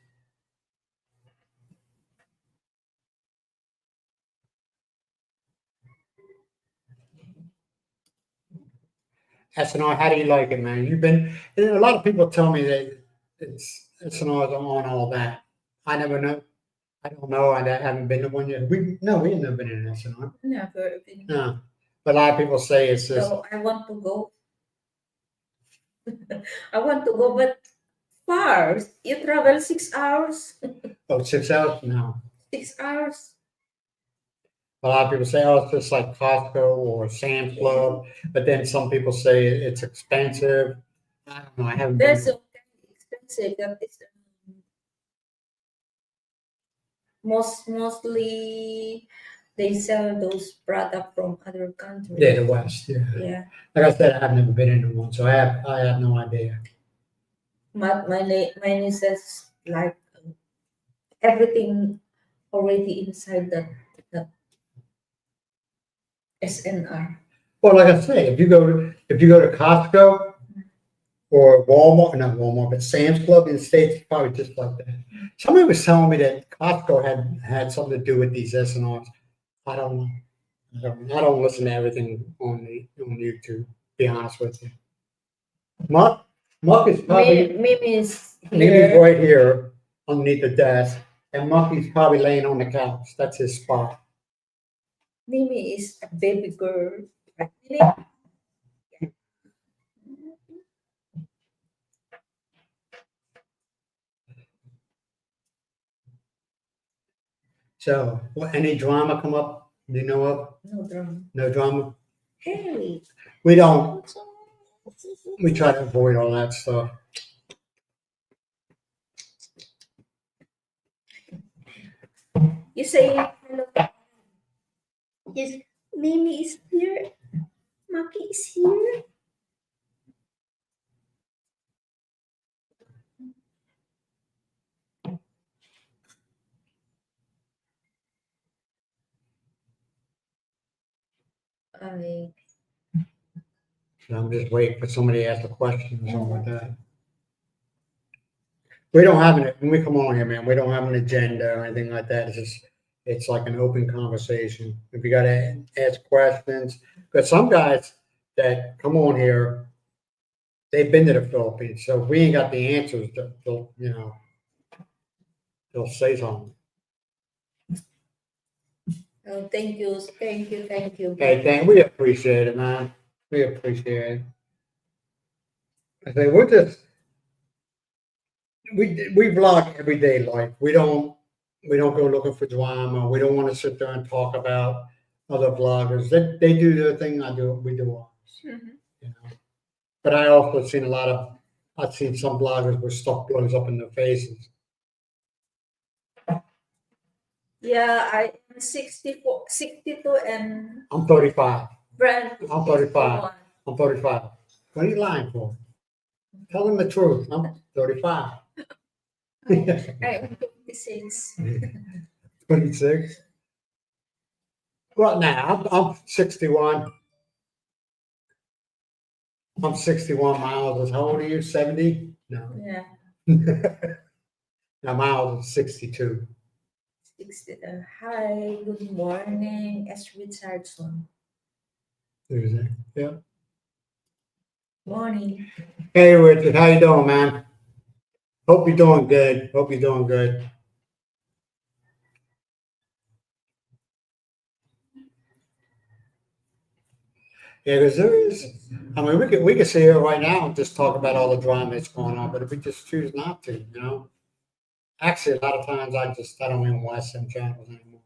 S1: SNR, how do you like it, man? You've been, and a lot of people tell me that it's SNR is on all that. I never know. I don't know. I haven't been to one yet. We've never been in an SNR.
S2: Never been.
S1: No. But a lot of people say it's just,
S2: So I want to go. I want to go, but far. You travel 6 hours.
S1: 6 hours? No.
S2: 6 hours.
S1: A lot of people say, oh, it's just like Costco or Sam's Club. But then some people say it's expensive. I don't know. I haven't been.
S2: That's so expensive. That is mostly they sell those products from other countries.
S1: Yeah, the West. Yeah.
S2: Yeah.
S1: Like I said, I've never been into one, so I have no idea.
S2: My niece says like everything already inside the SNR.
S1: Well, like I say, if you go to Costco or Walmart, not Walmart, but Sam's Club in the States, it's probably just like that. Somebody was telling me that Costco had something to do with these SNRs. I don't know. I don't listen to everything on YouTube. To be honest with you, Mark is probably
S2: Mimi's
S1: Mimi's
S2: here.
S1: right here underneath the desk, and Monkey's probably laying on the couch. That's his spot.
S2: Mimi is a baby girl.
S1: So, any drama come up? Do you know of?
S2: No drama.
S1: No drama.
S2: Hey.
S1: We don't. We try to avoid all that stuff.
S2: You say hello. Yes, Mimi is here. Maki is here. I
S1: So I'm just waiting for somebody to ask a question or something like that. We don't have an, when we come on here, man, we don't have an agenda or anything like that. It's like an open conversation. If you gotta ask questions, because some guys that come on here, they've been to the Philippines, so if we ain't got the answers, they'll say something.
S2: oh, thank you.
S1: Hey, we appreciate it, man. We appreciate it. I say we vlog everyday life. We don't go looking for drama. We don't want to sit there and talk about other vloggers. They do their thing. We do ours.
S2: Mhm.
S1: You know. But I also seen I've seen some bloggers where stuff blows up in their faces.
S2: Yeah, I am 64, 62 and
S1: I'm 35.
S2: Brent.
S1: I'm 35. I'm 35. What are you lying for? Tell them the truth. I'm 35.
S2: I am 26.
S1: 26. Well, now I'm 61. I'm 61. Miles is how old are you? 70? No.
S2: Yeah,
S1: Now Miles is 62.
S2: 60. Hi, good morning, S. Richardson.
S1: There's that. Yeah.
S2: Morning.
S1: Hey Richard, how you doing, man? Hope you're doing good. Hope you're doing good. Yeah, because there is. I mean, we could sit here right now and just talk about all the drama that's going on, but if we just choose not to, you know. Actually, a lot of times I don't even watch some channels anymore.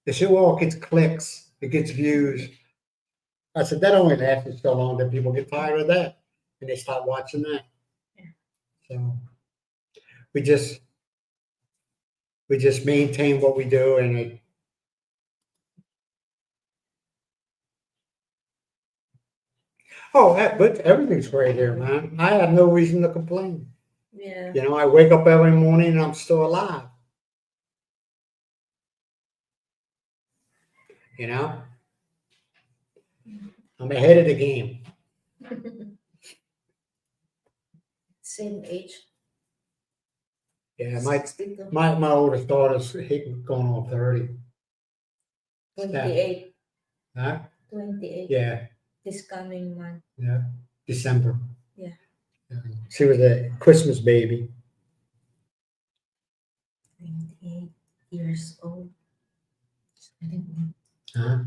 S1: They say, well, it gets clicks, it gets views. I said that only lasts so long that people get tired of that and they stop watching that. So we just we just maintain what we do, and it. Oh, but everything's great here, man. I have no reason to complain.
S2: Yeah.
S1: You know, I wake up every morning and I'm still alive. You know, I'm ahead of the game.
S2: Same age.
S1: Yeah,
S2: 62.
S1: my oldest daughter's going on 30.
S2: 28.
S1: Huh?
S2: 28.
S1: Yeah,
S2: This coming month.
S1: yeah. December.
S2: Yeah.
S1: She was a Christmas baby.
S2: 28 years old.
S1: Huh?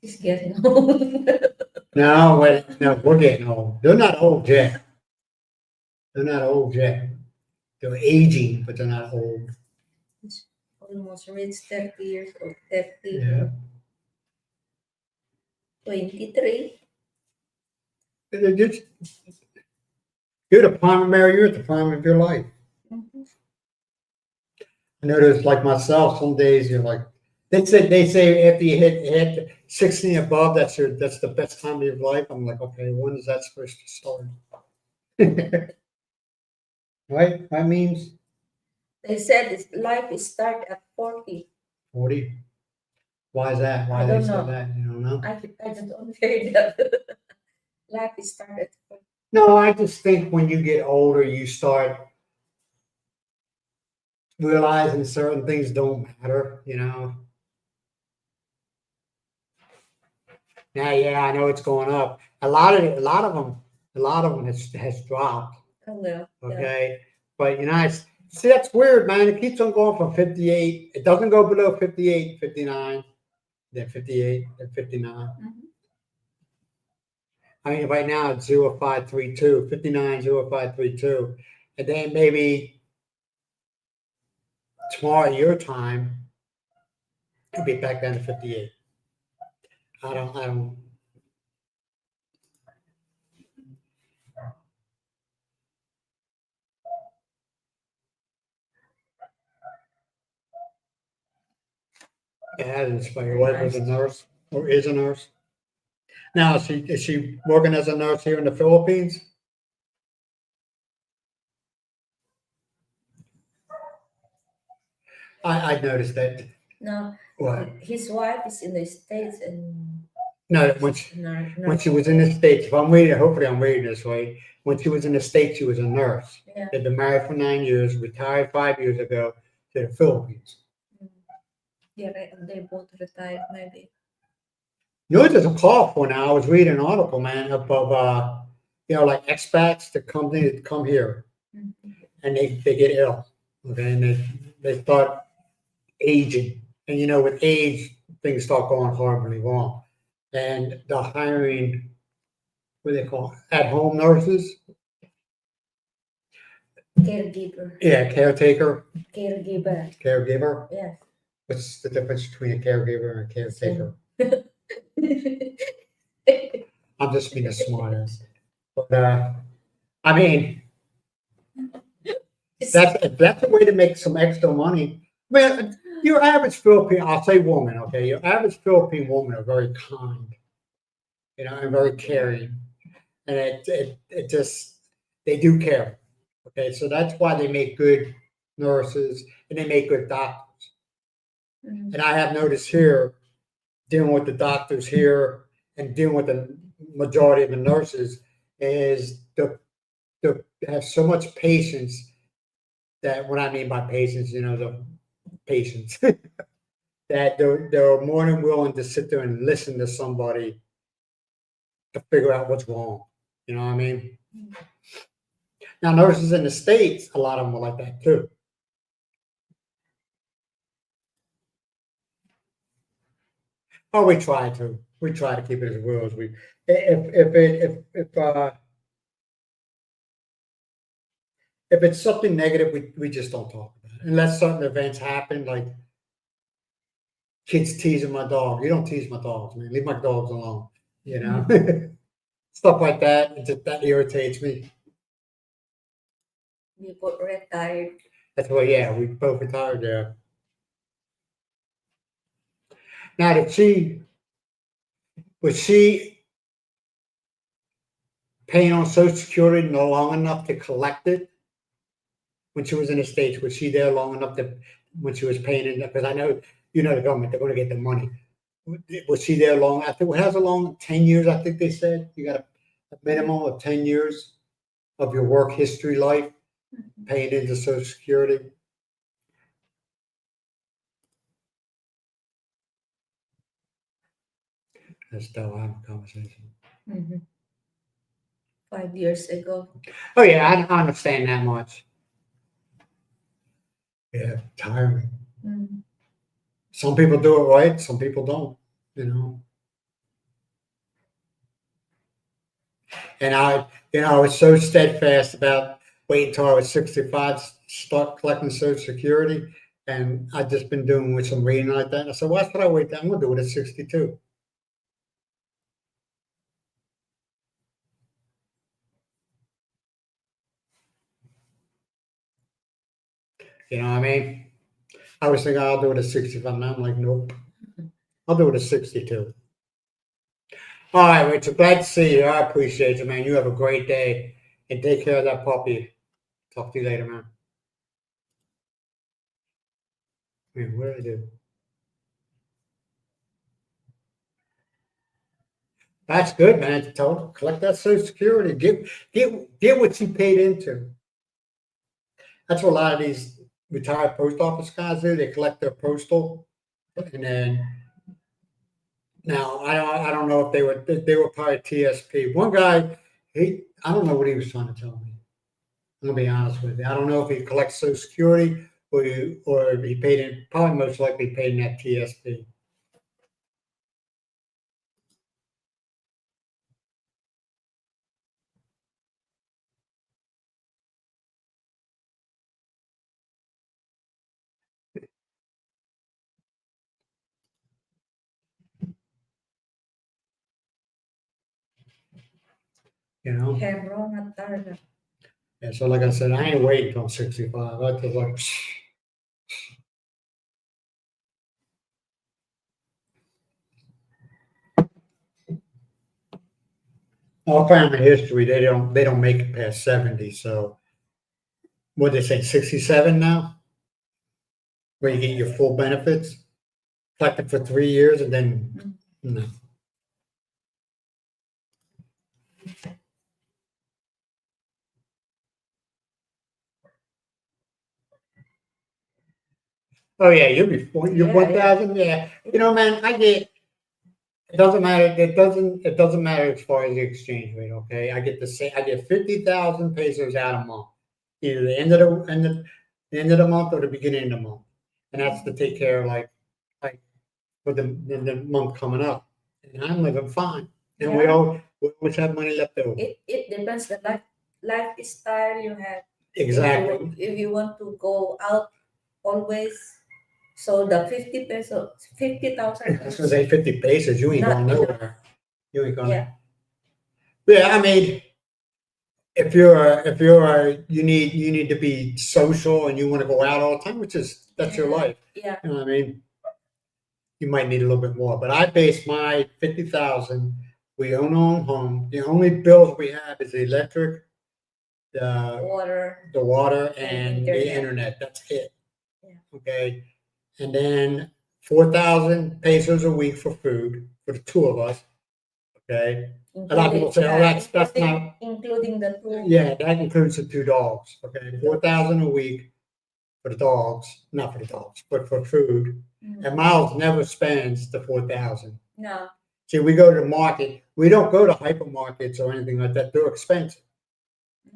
S2: She's getting old.
S1: No, no, we're getting old. They're not old yet. They're not old yet. They're aging, but they're not old.
S2: Almost reached 30 years old. 30.
S1: Yeah.
S2: 23.
S1: They're just, you're the primary, you're at the prime of your life.
S2: Mhm.
S1: I notice, like myself, some days you're like, they say after you hit 60 and above, that's the best time of your life. I'm like, okay, when is that supposed to start? Right? That means
S2: They said life is start at 40.
S1: 40. Why is that? Why
S2: I
S1: they
S2: don't
S1: say
S2: know.
S1: that? You don't know?
S2: I don't hear that. Life is start at 40.
S1: No, I just think when you get older, you start realizing certain things don't matter, you know. Now, yeah, I know it's going up. A lot of them has dropped.
S2: Oh, well. Yeah.
S1: Okay, but see, that's weird, man. It keeps on going from 58. It doesn't go below 58, 59, then 58, then 59.
S2: Mhm.
S1: I mean, right now it's 0532, 59, 0532. And then maybe tomorrow, your time, it'll be back down to 58. I don't. It hasn't. My wife was a nurse or is a nurse. Now, is she working as a nurse here in the Philippines? I noticed that.
S2: No,
S1: What?
S2: his wife is in the States and
S1: No, when she was in the States, if I'm reading, hopefully I'm reading this way. When she was in the States, she was a nurse.
S2: Yeah.
S1: They'd been married for 9 years, retired 5 years ago to the Philippines.
S2: Yeah, they both retired maybe.
S1: You know what there's a call for now? I was reading an article, man, about like expats that come here
S2: Mhm.
S1: and they get ill. Okay, and they start aging. And with age, things start going horribly wrong. And they're hiring what do they call at-home nurses.
S2: Caregiver.
S1: Yeah, caretaker.
S2: Caregiver. Yes.
S1: What's the difference between a caregiver and a caretaker? I'm just being a smartass. But I mean, that's a way to make some extra money. Man, your average Philippine, I'll say woman, okay? Your average Philippine woman are very kind, and very caring. And it just, they do care. Okay, so that's why they make good nurses, and they make good doctors.
S2: Mhm.
S1: And I have noticed here, dealing with the doctors here and dealing with the majority of the nurses, is the have so much patience that what I mean by patience, the patience that they're more than willing to sit there and listen to somebody to figure out what's wrong. You know what I mean? Now, nurses in the States, a lot of them are like that too. Oh, we try to. We try to keep it as real as we. If it's something negative, we just don't talk about it unless certain events happen, like kids teasing my dog. You don't tease my dogs, man. Leave my dogs alone. You know, stuff like that. That irritates me.
S2: You got retired.
S1: That's why, yeah, we both retired there. Now, was she paying on Social Security no long enough to collect it when she was in the States? Was she there long enough to when she was paying it? Because I know, the government, they're going to get the money. Was she there long? I think, how's it long? 10 years, I think they said. You got a minimum of 10 years of your work history life paying into Social Security. That's still having a conversation.
S2: Mhm. 5 years ago.
S1: Oh, yeah, I understand that much. Yeah, tiring.
S2: Mhm.
S1: Some people do it right, some people don't. And I was so steadfast about waiting until I was 65 to start collecting Social Security. And I've just been doing with some reading like that. And I said, why should I wait that? I'm going to do it at 62. You know what I mean? I was thinking I'll do it at 65. Now I'm like, nope. I'll do it at 62. All right, Richard. Glad to see you. I appreciate you, man. You have a great day. And take care of that puppy. Talk to you later, man. Man, what did I do? That's good, man. Collect that Social Security. Get what you paid into. That's what a lot of these retired post office guys do. They collect their postal, and then now I don't know if they were probably TSP. One guy, I don't know what he was trying to tell me. I'm gonna be honest with you. I don't know if he collects Social Security or he paid in, probably most likely paid in that TSP. You know.
S2: Hebron at Targa.
S1: Yeah. So like I said, I ain't waiting until I'm 65. I just like. All family history, they don't make it past 70. So what they say, 67 now, where you get your full benefits, collected for 3 years, and then no. Oh yeah, you're
S2: Yeah,
S1: 1,000. Yeah, man, I get. It doesn't matter. It doesn't matter as far as the exchange rate. Okay, I get the same. I get 50,000 pesos out a month, either the end of the month or the beginning of the month, and that's to take care of like for the month coming up. And I'm living fine, and we
S2: Yeah.
S1: always have money left over.
S2: It depends the lifestyle you have.
S1: Exactly.
S2: If you want to go out always, so the 50 peso, 50,000
S1: I was gonna say 50 pesos. You ain't
S2: not
S1: going
S2: enough.
S1: nowhere. You ain't going.
S2: Yeah.
S1: Yeah, I mean, if you're you need to be social and you want to go out all the time, that's your life.
S2: Yeah.
S1: You know what I mean? You might need a little bit more, but I base my 50,000. We own our own home. The only bills we have is the electric,
S2: water.
S1: the water
S2: And
S1: and the
S2: internet.
S1: internet. That's it.
S2: Yeah.
S1: Okay. And then 4,000 pesos a week for food for the two of us. Okay. A lot of people say, "Oh, that's not."
S2: Including the two.
S1: Yeah, that includes the two dogs. Okay, 4,000 a week for the dogs, not for the dogs, but for food.
S2: Mm.
S1: And Miles never spends the 4,000.
S2: No.
S1: See, we go to the market. We don't go to hypermarkets or anything like that. They're expensive.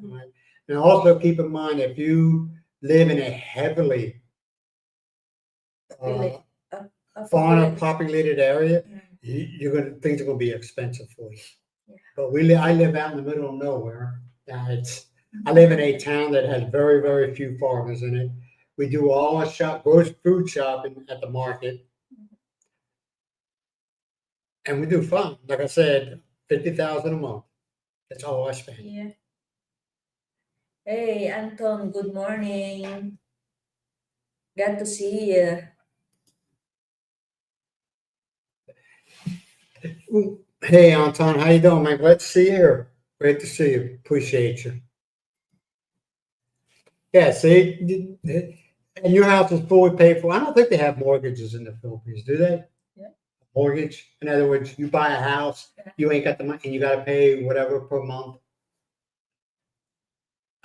S2: Mm.
S1: Right? And also keep in mind, if you live in a heavily fauna populated area, things are gonna be expensive for you.
S2: Yeah.
S1: But I live out in the middle of nowhere. I live in a town that has very, very few farmers in it. We do all our food shopping at the market, and we do fun. Like I said, 50,000 a month. That's all I spend.
S2: Yeah. Hey, Anton, good morning. Glad to see you.
S1: Hey, Anton, how you doing, man? Glad to see you here. Great to see you. Appreciate you. Yeah, see, and your house is fully paid for. I don't think they have mortgages in the Philippines, do they?
S2: Yeah.
S1: Mortgage. In other words, you buy a house, you ain't got the money, and you got to pay whatever per month.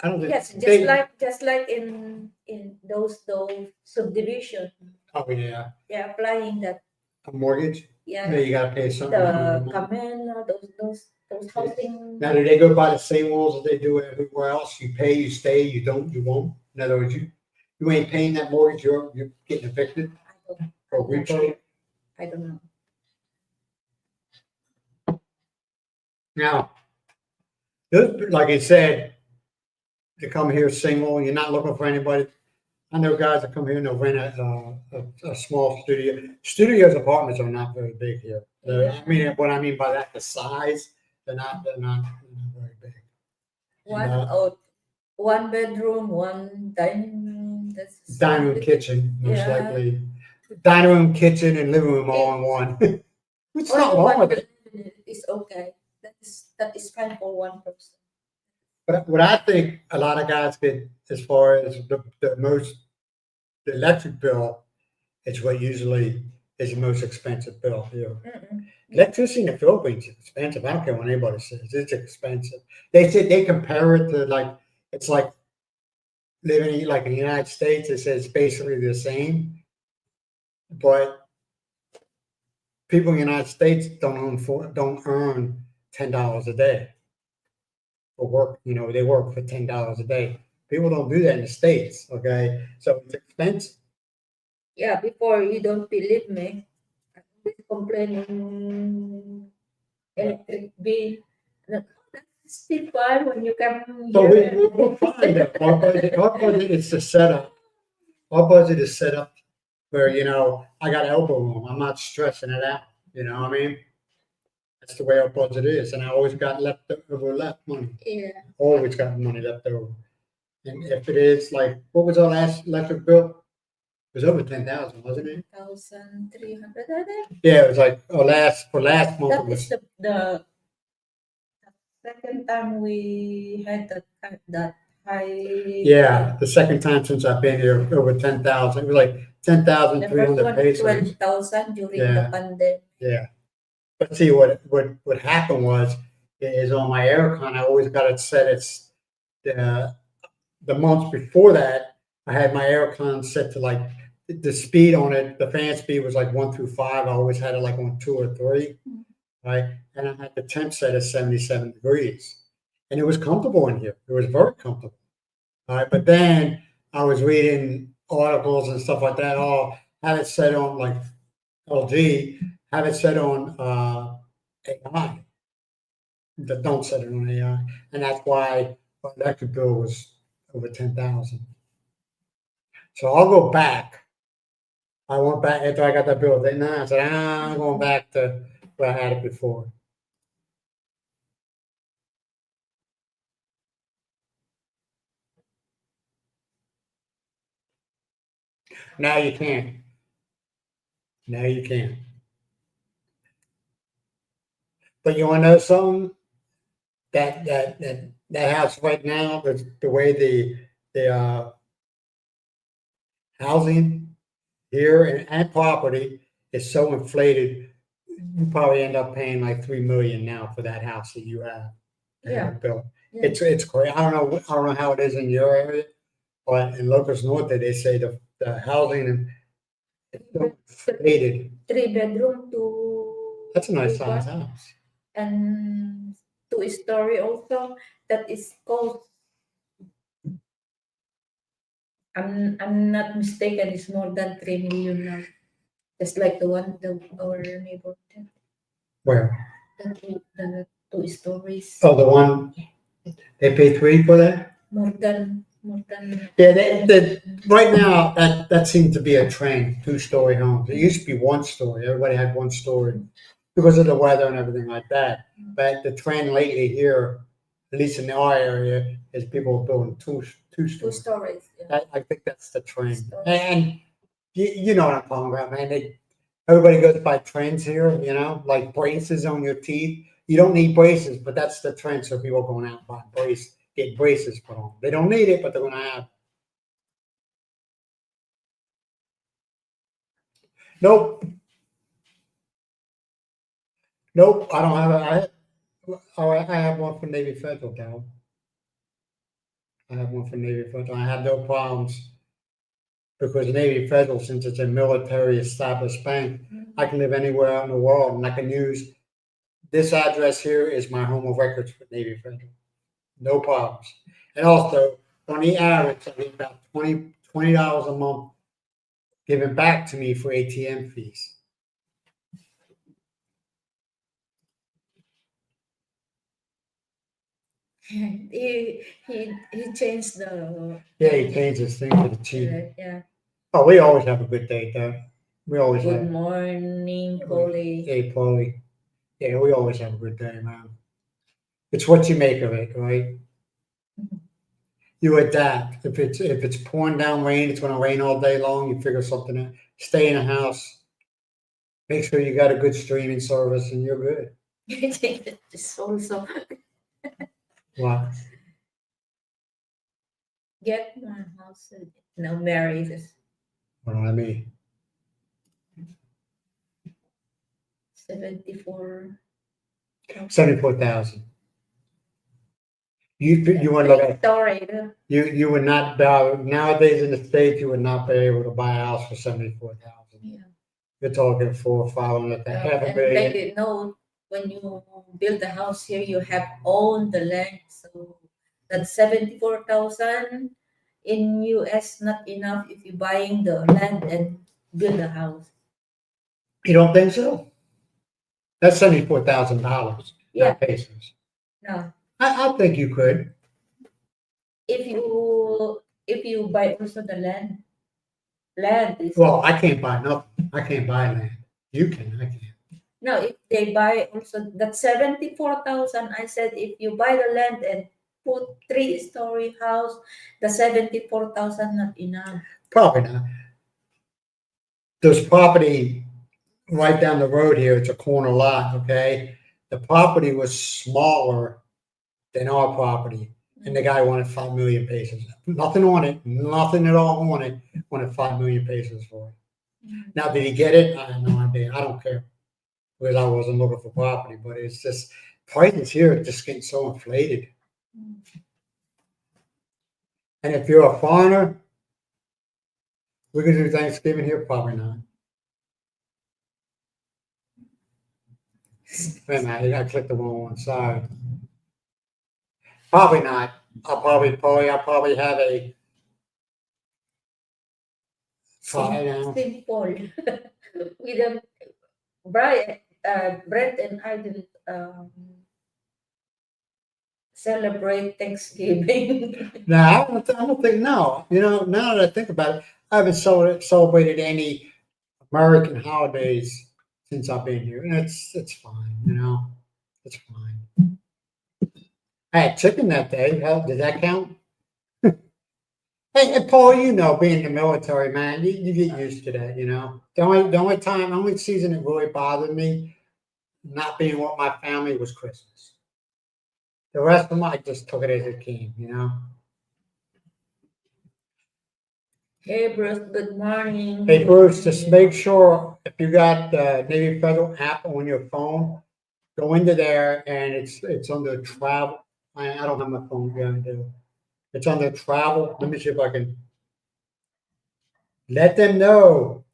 S1: I don't think.
S2: Yes, just like in those subdivision.
S1: Oh yeah.
S2: Yeah, applying that.
S1: A mortgage.
S2: Yeah.
S1: Yeah, you got to pay something.
S2: The Camino, those housing.
S1: Now, do they go by the same rules that they do everywhere else? You pay, you stay, you don't, you won't. In other words, you ain't paying that mortgage, you're getting evicted or repo.
S2: I don't know.
S1: Now, like I said, to come here single, you're not looking for anybody. I know guys that come here and they'll rent a small studio. Studios apartments are not very big here. I mean, what I mean by that, the size, they're not very big.
S2: One bedroom, one dining room. That's
S1: dining room, kitchen, most
S2: Yeah.
S1: likely. Dining room, kitchen, and living room all in one. Which not
S2: only
S1: wrong
S2: one
S1: with it.
S2: is okay. That is fine for one person.
S1: But what I think a lot of guys get, as far as the electric bill, is what usually is the most expensive bill here.
S2: Mm-mm.
S1: Electricity in the Philippines is expensive. I don't care what anybody says. It's expensive. They compare it to it's like living like in the United States. It says basically the same, but people in the United States don't earn $10 a day for work. You know, they work for $10 a day. People don't do that in the States. Okay, so it's expensive.
S2: Yeah, before you don't believe me, I was complaining electric bill. That's still fine when you come
S1: So
S2: here.
S1: we'll find that our budget is to set up. Our budget is set up where I got elbow room. I'm not stressing it out. You know what I mean? That's the way our budget is, and I always got left money.
S2: Yeah.
S1: Always got money left over. And if it is like, what was our last electric bill? It was over 10,000, wasn't it?
S2: 1,300, I think.
S1: Yeah, it was like last month.
S2: That is the second time we had that high.
S1: Yeah, the second time since I've been here, over 10,000. It was like 10,300 pesos.
S2: 12,000 during the pandemic.
S1: Yeah, but see what happened was is on my aircon. I always got it set. It's the months before that. I had my aircon set to like the speed on it. The fan speed was like 1 through 5. I always had it like on 2 or 3. Right, and I had the temp set at 77 degrees, and it was comfortable in here. It was very comfortable. All right, but then I was reading articles and stuff like that. Oh, have it set on like LG, have it set on AI. Don't set it on AI, and that's why my electric bill was over 10,000. So I'll go back. I went back after I got that bill. Then I said, I'm going back to where I had it before. Now you can. Now you can. But you want to know something? That that house right now, the way the housing here and property is so inflated, you probably end up paying like 3 million now for that house that you have to have
S2: Yeah.
S1: it built.
S2: Yeah.
S1: It's great. I don't know how it is in your area, but in Locust Norte, they say the housing is so inflated.
S2: 3 bedroom,
S1: That's a nice
S2: two
S1: size
S2: bath,
S1: house.
S2: and 2 story also. That is cost. I'm not mistaken. It's more than 3 million now. Just like our neighbor,
S1: Where?
S2: the 2 stories.
S1: Oh, the one they pay 3 for that?
S2: More than.
S1: Yeah, right now that seems to be a trend, 2-story homes. It used to be 1 story. Everybody had 1 story because of the weather and everything like that. But the trend lately here, at least in our area, is people are building two
S2: Two
S1: stories.
S2: stories. Yeah.
S1: I think that's the trend.
S2: Stories.
S1: And you know what I'm talking about, man. Everybody goes by trends here, like braces on your teeth. You don't need braces, but that's the trend. So people are going out and buying get braces put on. They don't need it, but they're going to have. Nope, nope. I don't have I have one for Navy Federal, Cal. I have one for Navy Federal. I have no problems because Navy Federal, since it's a military established bank, I can live anywhere out in the world and I can use this address here is my home of records for Navy Federal. No problems. And also, on the average, I get about $20 a month given back to me for ATM fees.
S2: He changed the.
S1: Yeah, he changed his thing to the cheap.
S2: Yeah.
S1: Oh, we always have a good day, though. We always
S2: Good
S1: have.
S2: morning, Polly.
S1: Hey, Chloe. Yeah, we always have a good day, man. It's what you make of it, right? You adapt. If it's pouring down rain, it's going to rain all day long. You figure something out. Stay in a house. Make sure you got a good streaming service, and you're good.
S2: It's also
S1: What?
S2: get my house. No, Mary is
S1: What do I mean?
S2: 74.
S1: 74,000. You want to look at
S2: Story.
S1: you would not nowadays in the States you would not be able to buy a house for 74,000.
S2: Yeah.
S1: You're talking 400,000 to half a
S2: And
S1: million.
S2: like when you build a house here, you have owned the land. So that 74,000 in US not enough if you're buying the land and build a house.
S1: You don't think so? That's $74,000,
S2: Yeah.
S1: not pesos.
S2: No.
S1: I think you could.
S2: If you buy also the land is
S1: Well, I can't buy nothing. I can't buy land. You can. I can't.
S2: no. If they buy also that 74,000, I said if you buy the land and put 3-story house, the 74,000 not enough.
S1: Probably not. There's property right down the road here. It's a corner lot. Okay, the property was smaller than our property. And the guy wanted 5 million pesos. Nothing on it, nothing at all on it. Wanted 5 million pesos for it. Now, did he get it? I have no idea. I don't care because I wasn't looking for property. But it's just prices here are just getting so inflated. And if you're a foreigner, we can do Thanksgiving here. Probably not. Wait a minute, I clicked the wrong one. Sorry. Probably not. I'll probably have a.
S2: Simple. We don't. Brent and I didn't celebrate Thanksgiving.
S1: No, I don't think, no. Now that I think about it, I haven't celebrated any American holidays since I've been here. And it's fine. It's fine. I had chicken that day. Hell, did that count? Hey, Paul, being in the military, man, you get used to that, The only season that really bothered me not being with my family was Christmas. The rest of them, I just took it as it came, you know.
S2: Hey Bruce, good morning.
S1: Hey Bruce, just make sure if you got the Navy Federal app on your phone, go into there and it's under travel. I don't have my phone going to. It's under travel. Let me see if I can let them know.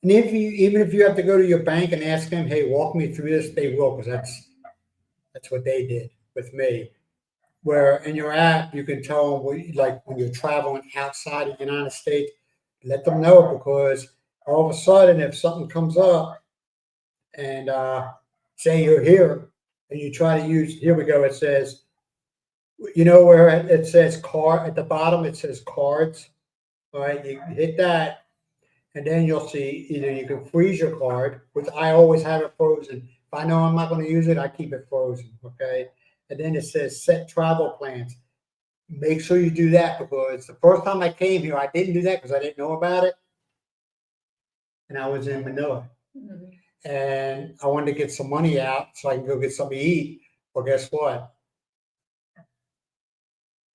S1: And if you even if you have to go to your bank and ask them, hey, walk me through this, they will, because that's what they did with me. Where in your app you can tell them, like when you're traveling outside of the United States, let them know, because all of a sudden if something comes up and say you're here and you try to use, here we go, it says, you know where it says card at the bottom, it says cards. All right, you hit that, and then you'll see either you can freeze your card, which I always have it frozen. If I know I'm not going to use it, I keep it frozen. Okay. And then it says set travel plans. Make sure you do that, because the first time I came here, I didn't do that because I didn't know about it. And I was in Manila.
S2: Mhm.
S1: And I wanted to get some money out so I can go get something to eat. Well, guess what?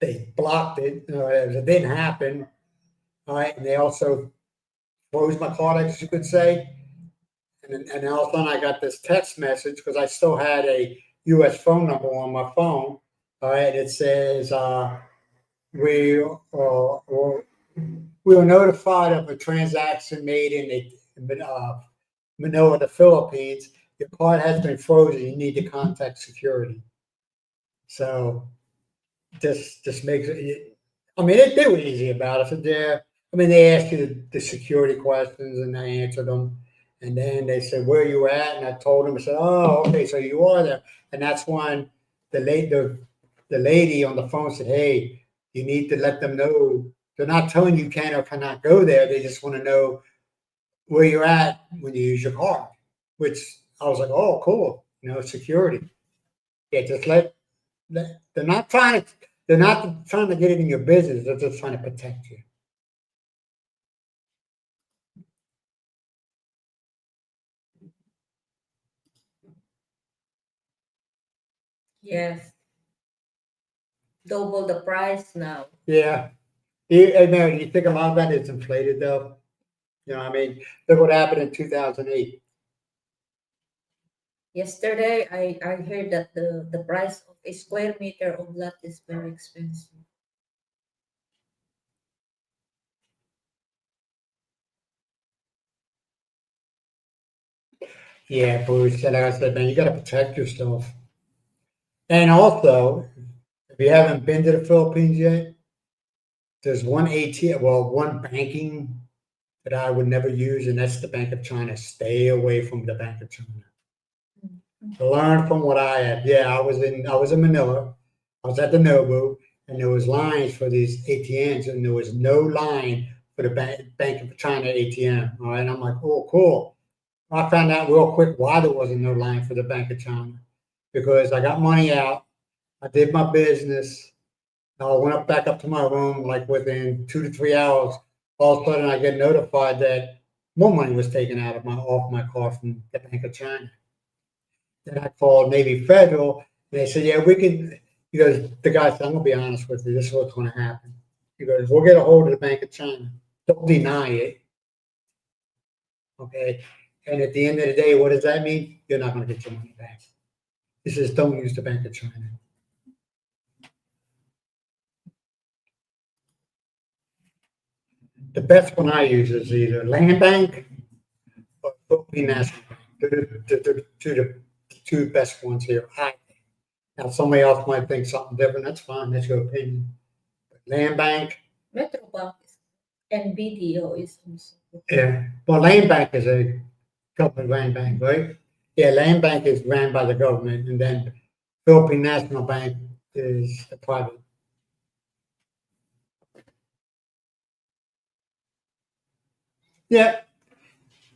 S1: They blocked it. It didn't happen. All right. And they also froze my card, as you could say. And all of a sudden I got this text message, because I still had a U.S. phone number on my phone. All right. It says, we were notified of a transaction made in Manila, the Philippines. Your card has been frozen. You need to contact security. So this makes it. I mean, they were easy about it. So I mean, they asked you the security questions and I answered them. And then they said, "Where are you at?" And I told them. I said, "Oh, okay, so you are there." And that's when the lady on the phone said, "Hey, you need to let them know. They're not telling you can or cannot go there. They just want to know where you're at when you use your card." Which I was like, "Oh, cool. You know, security. Yeah, just they're not trying to get it in your business. They're just trying to protect you."
S2: Yes, double the price now.
S1: Yeah. Hey, Mary, do you think a lot of that is inflated though? You know, I mean, look what happened in 2008.
S2: Yesterday, I heard that the price of a square meter of lot is very expensive.
S1: Yeah, Bruce, like I said, man, you got to protect yourself. And also, if you haven't been to the Philippines yet, there's one ATM, well, one banking that I would never use, and that's the Bank of China. Stay away from the Bank of China. Learn from what I had. Yeah, I was in Manila. I was at the Nobu, and there was lines for these ATMs, and there was no line for the Bank of China ATM. All right, and I'm like, oh, cool. I found out real quick why there wasn't no line for the Bank of China, because I got money out, I did my business, I went back up to my room like within 2 to 3 hours. All of a sudden, I get notified that more money was taken out of off my car from the Bank of China. Then I called Navy Federal, and they said, "Yeah, we can." He goes, "The guy said, I'm gonna be honest with you. This is what's going to happen." He goes, "We'll get a hold of the Bank of China. Don't deny it, okay? And at the end of the day, what does that mean? You're not going to get your money back." He says, "Don't use the Bank of China." The best one I use is either Land Bank or Philippine National Bank. The two best ones here. Now, somebody else might think something different. That's fine. That's your opinion. But Land Bank,
S2: Metrobank and BDO is also good.
S1: yeah. Well, Land Bank is a government land bank, right? Yeah, Land Bank is ran by the government, and then Philippine National Bank is a private. Yeah,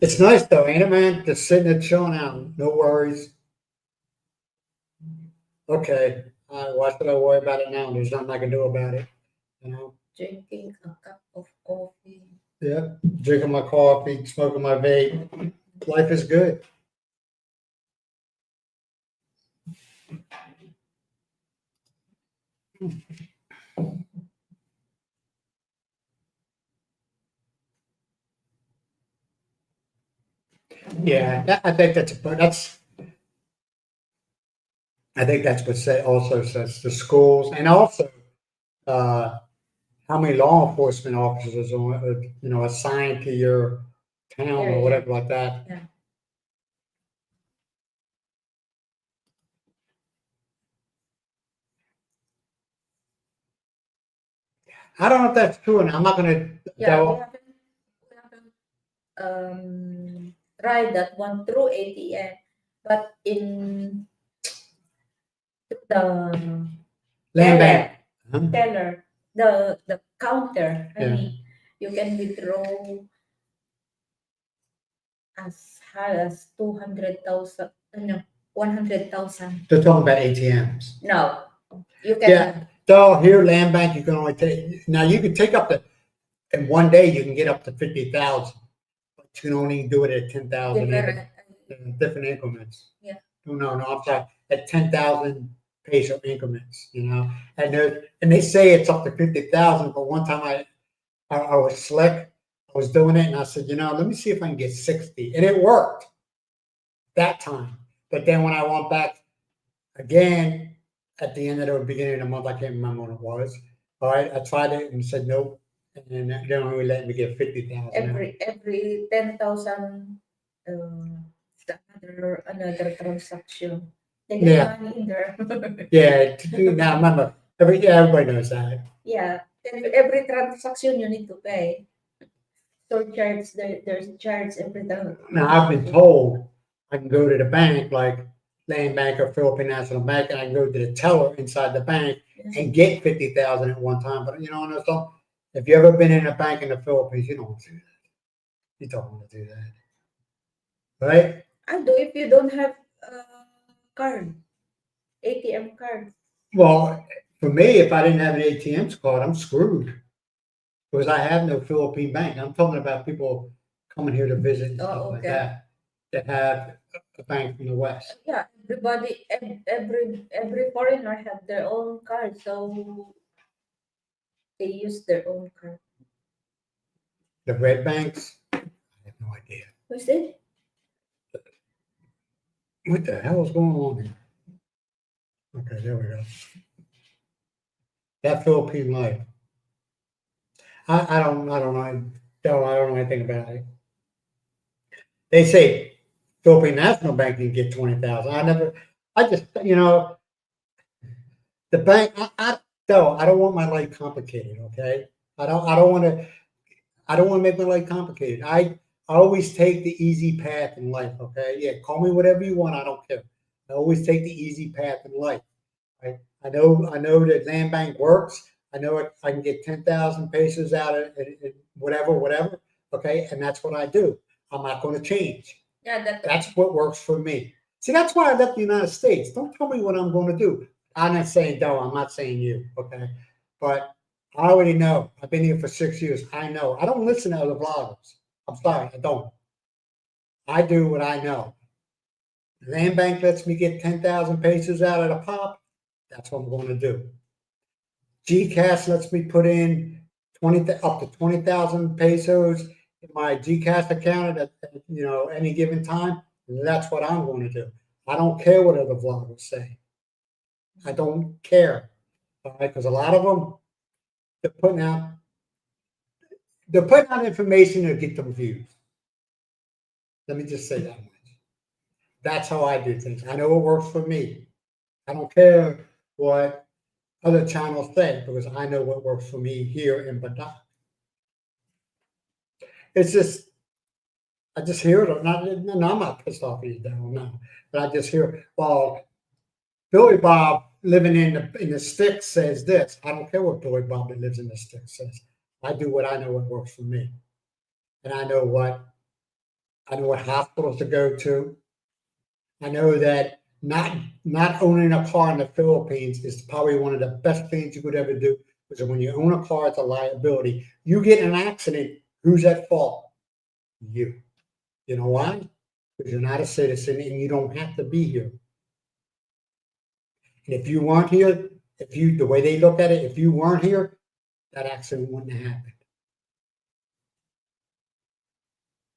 S1: it's nice though, ain't it, man? Just sitting there chilling out, no worries. Okay, why should I worry about it now? There's nothing I can do about it, you know?
S2: Drinking a cup of coffee.
S1: Yeah, drinking my coffee, smoking my vape. Life is good. Yeah, I think I think that's what also says the schools, and also uh, how many law enforcement officers are assigned to your town or
S2: Area.
S1: whatever like that.
S2: Yeah.
S1: I don't know if that's true, and I'm not going to.
S2: Yeah, we haven't tried that one through ATM, but in the
S1: Land
S2: teller,
S1: bank. Huh?
S2: teller, the counter, I
S1: Yeah.
S2: mean, you can withdraw as high as 200,000, no, 100,000.
S1: They're talking about ATMs.
S2: No, you can.
S1: Yeah. So here, land bank, you can only take. Now you can take up to in one day. You can get up to 50,000, but you can only do it at 10,000 different increments.
S2: Yeah.
S1: No, I'm sorry, at 10,000 peso increments. And they say it's up to 50,000. But one time I was slick. I was doing it, and I said, let me see if I can get 60, and it worked that time. But then when I went back again at the end of the beginning of the month, I can't remember when it was. All right, I tried it and said nope, and then they only let me get 50,000.
S2: Every 10,000, it's another transaction. They get money in there.
S1: Yeah, now remember, everybody knows that.
S2: Yeah, every transaction you need to pay. So there's charge every time.
S1: Now I've been told I can go to the bank, like Land Bank or Philippine National Bank, and I can go to the teller inside the bank and get 50,000 at one time. But if you ever been in a bank in the Philippines, you don't want to do that. You don't want to do that, right?
S2: I do if you don't have a card, ATM card.
S1: Well, for me, if I didn't have an ATM card, I'm screwed because I have no Philippine bank. I'm talking about people coming here to visit and stuff like that have a bank from the West.
S2: Yeah, everybody, every foreigner have their own card, so they use their own card.
S1: The red banks, I have no idea.
S2: Who's it?
S1: What the hell is going on here? Okay, there we go. That Philippine life. I don't know. I don't know anything about it. They say Philippine National Bank can get 20,000. I just, the bank. I don't want my life complicated. Okay, I don't want to make my life complicated. I always take the easy path in life. Okay, yeah, call me whatever you want. I don't care. I always take the easy path in life. Right? I know that land bank works. I know I can get 10,000 pesos out of it, whatever. Okay, and that's what I do. I'm not going to change.
S2: Yeah,
S1: that's what works for me. See, that's why I left the United States. Don't tell me what I'm going to do. I'm not saying Doe. I'm not saying you. Okay, but I already know. I've been here for 6 years. I know. I don't listen to other bloggers. I'm sorry, I don't. I do what I know. Land bank lets me get 10,000 pesos out of the pop. That's what I'm going to do. GCash lets me put in up to 20,000 pesos in my GCash account at any given time. That's what I'm going to do. I don't care what other vloggers say. I don't care, all right? Because a lot of them they're putting out information to get them views. Let me just say that much. That's how I do things. I know what works for me. I don't care what other channels say because I know what works for me here in Badak. It's just, I just hear it. I'm not pissed off at you, Daryl, no. But I just hear, well, Billy Bob living in the sticks says this. I don't care what Billy Bob that lives in the sticks says. I do what I know what works for me. And I know what hospitals to go to. I know that not owning a car in the Philippines is probably one of the best things you could ever do. Because when you own a car, it's a liability. You get in an accident, who's at fault? You. You know why? Because you're not a citizen and you don't have to be here. And if you weren't here, the way they look at it, if you weren't here, that accident wouldn't have happened.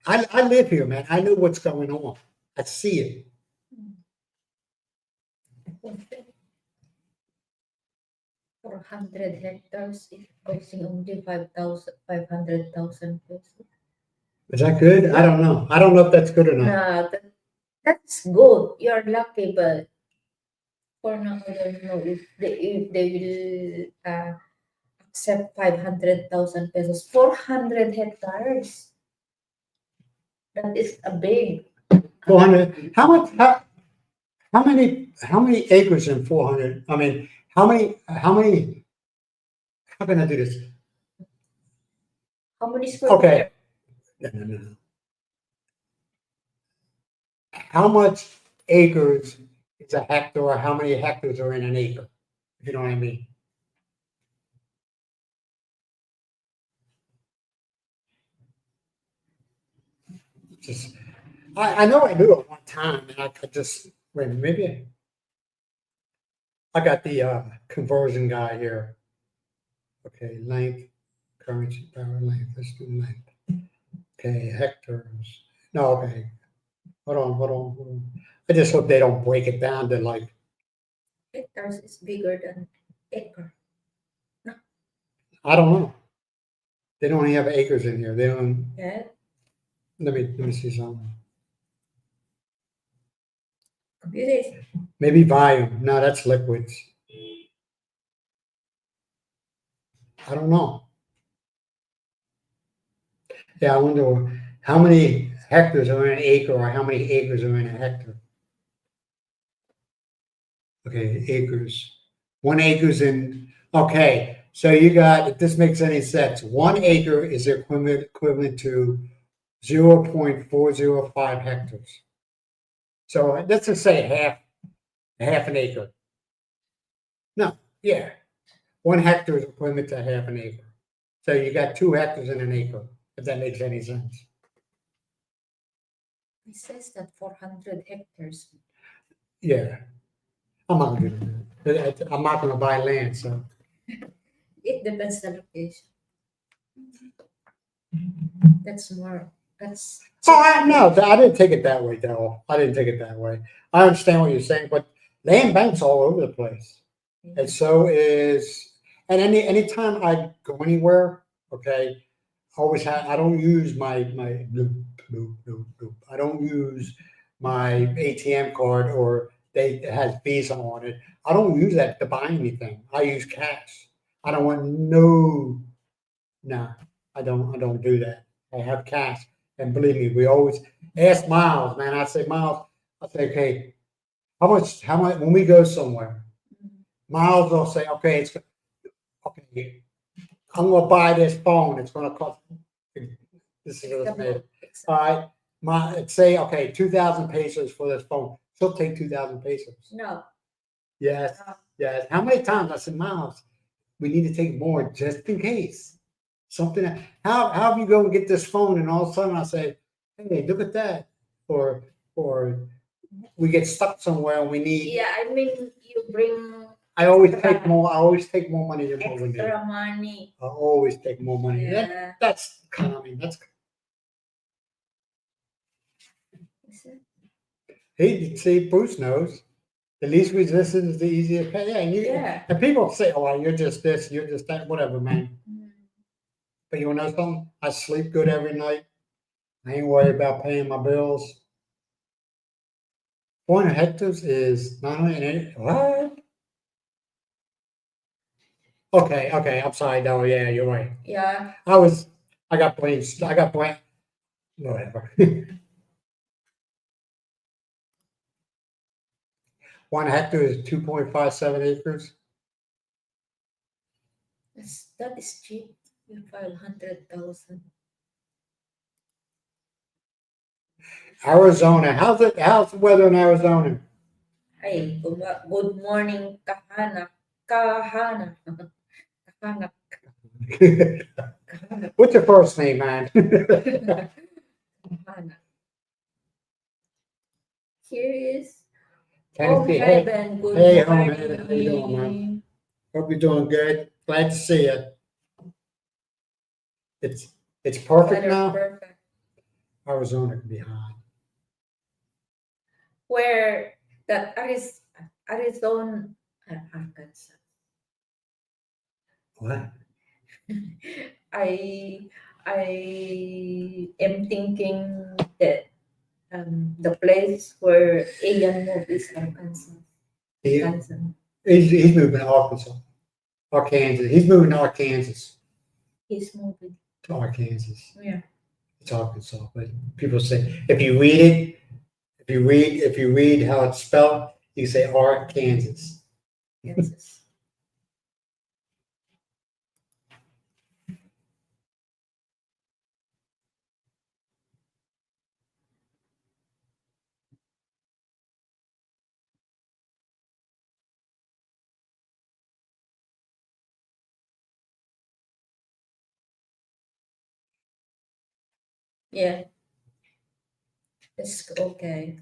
S1: I live here, man. I know what's going on. I see it.
S2: 400 hectares is costing only 500,000 pesos.
S1: Is that good? I don't know. I don't know if that's good or not.
S2: Nah, that's good. You're lucky, but for now, I don't know if they will accept 500,000 pesos. 400 hectares. That is a big.
S1: 400. How many acres in 400? I mean, how many, how can I do this?
S2: How many square
S1: Okay.
S2: meters?
S1: No. How much acres is a hectare, or how many hectares are in an acre? If you know what I mean. Just, I know I knew it one time, and I could just wait. Maybe I got the conversion guy here. Okay, length, currency, power, length. Let's do length. Okay, hectares. No, okay. Hold on. I just hope they don't break it down to like.
S2: Hectares is bigger than acre.
S1: I don't know. They don't even have acres in here. They don't.
S2: Yeah.
S1: Let me see something.
S2: Computers.
S1: Maybe volume. No, that's liquids. I don't know. Yeah, I wonder how many hectares are in an acre, or how many acres are in a hectare. Okay, acres. 1 acre's in. Okay, so you got. If this makes any sense, 1 acre is equivalent to 0.405 hectares. So let's just say half an acre. No, yeah, 1 hectare is equivalent to half an acre. So you got 2 hectares in an acre, if that makes any sense.
S2: It says that 400 hectares.
S1: Yeah, I'm not gonna do that. I'm not gonna buy land, so.
S2: It depends the location. That's more. That's.
S1: Oh, no, I didn't take it that way, though. I didn't take it that way. I understand what you're saying, but land banks all over the place. And so is, and anytime I go anywhere, okay, I don't use my bloop. I don't use my ATM card, or it has Visa on it. I don't use that to buy anything. I use cash. I don't want no, I don't do that. I have cash. And believe me, we always ask Miles, man. I say, Miles, okay, how much when we go somewhere? Miles will say, okay, okay, I'm gonna buy this phone. It's gonna cost. This is what it's made. All right, say okay, 2,000 pesos for this phone. She'll take 2,000 pesos.
S2: No.
S1: Yes, yes. How many times I said, Miles, we need to take more just in case something. How have you go and get this phone, and all of a sudden I say, hey, look at that, or we get stuck somewhere and we need.
S2: Yeah, I mean you bring.
S1: I always take more. I always take more money than what we need.
S2: Extra money.
S1: I always take more money.
S2: Yeah.
S1: That's common. That's. He see Bruce knows. The least resistance is the easiest pay. Yeah, and people say, "Oh, well, you're just this, you're just that, whatever, man." But you want to know something? I sleep good every night. I ain't worried about paying my bills. 400 hectares is 980. What? Okay. I'm sorry. No, yeah, you're right.
S2: Yeah.
S1: I got blamed. Whatever. 1 hectare is 2.57 acres.
S2: That is cheap. 500,000.
S1: Arizona. How's the weather in Arizona?
S2: Hey, good morning, Kahana. Kahana. Kahana.
S1: What's your first name, man?
S2: Kahana. Here is Home
S1: Tennessee.
S2: Heaven. Good
S1: Hey,
S2: morning.
S1: Home Heaven. How you doing, man? Hope you're doing good. Glad to see you. It's it's perfect
S2: Weather's
S1: now.
S2: perfect.
S1: Arizona can be hot.
S2: Where that Arizona, Arkansas.
S1: What?
S2: I I am thinking that the place where Ian moved is Arkansas.
S1: He,
S2: Arkansas.
S1: he's moving to Arkansas. Arkansas. He's moving to Arkansas.
S2: He's moving.
S1: To Arkansas.
S2: Yeah.
S1: It's Arkansas. But people say if you read it, if you read how it's spelled, you say Arkansas.
S2: Kansas. Yeah. It's okay.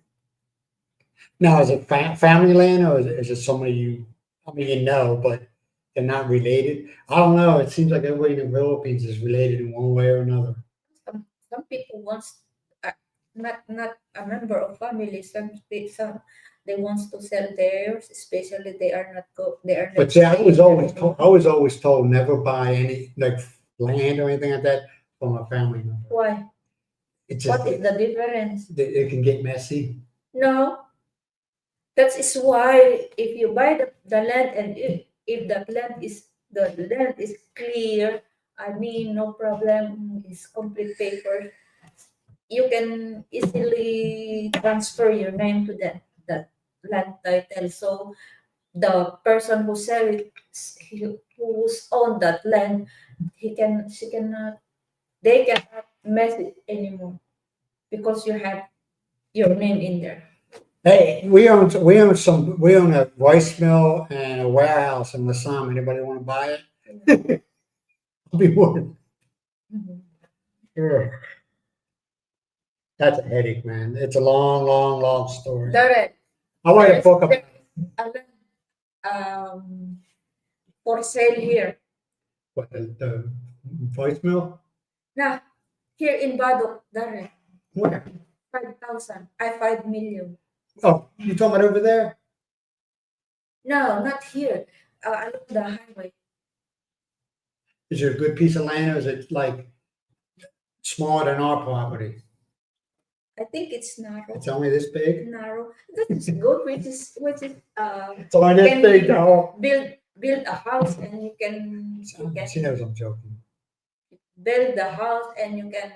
S1: Now, is it family land or is it somebody I mean, but they're not related? I don't know. It seems like everybody in the Philippines is related in one way or another.
S2: Some people wants not a member of family. Some they wants to sell theirs, especially they are not
S1: But see,
S2: staying there.
S1: I was always told never buy any like land or anything like that from a family member.
S2: Why?
S1: It's just
S2: What is the difference?
S1: it can get messy.
S2: No, that is why if you buy the land and if that land is the land is clear, I mean no problem, is complete paper, you can easily transfer your name to that land title. So the person who sell it, who's owned that land, she cannot, they cannot mess it anymore because you have your name in there.
S1: Hey, we own a rice mill and a warehouse in Lassam. Anybody want to buy it? I'll be more than
S2: Mhm.
S1: sure. That's a headache, man. It's a long, long, long story.
S2: Direct.
S1: I write a book about
S2: There's a land, for sale here.
S1: what the rice mill.
S2: Now, here in Badok, direct.
S1: Where?
S2: 5,000. 5 million.
S1: Oh, you talking about over there?
S2: No, not here. Along the highway.
S1: Is it a good piece of land or is it like smaller than our property?
S2: I think it's narrow.
S1: It's only this big?
S2: Narrow. That is good, which is
S1: It's only this
S2: can
S1: big, though.
S2: build a house and you
S1: She
S2: can
S1: knows I'm joking.
S2: build the house and you can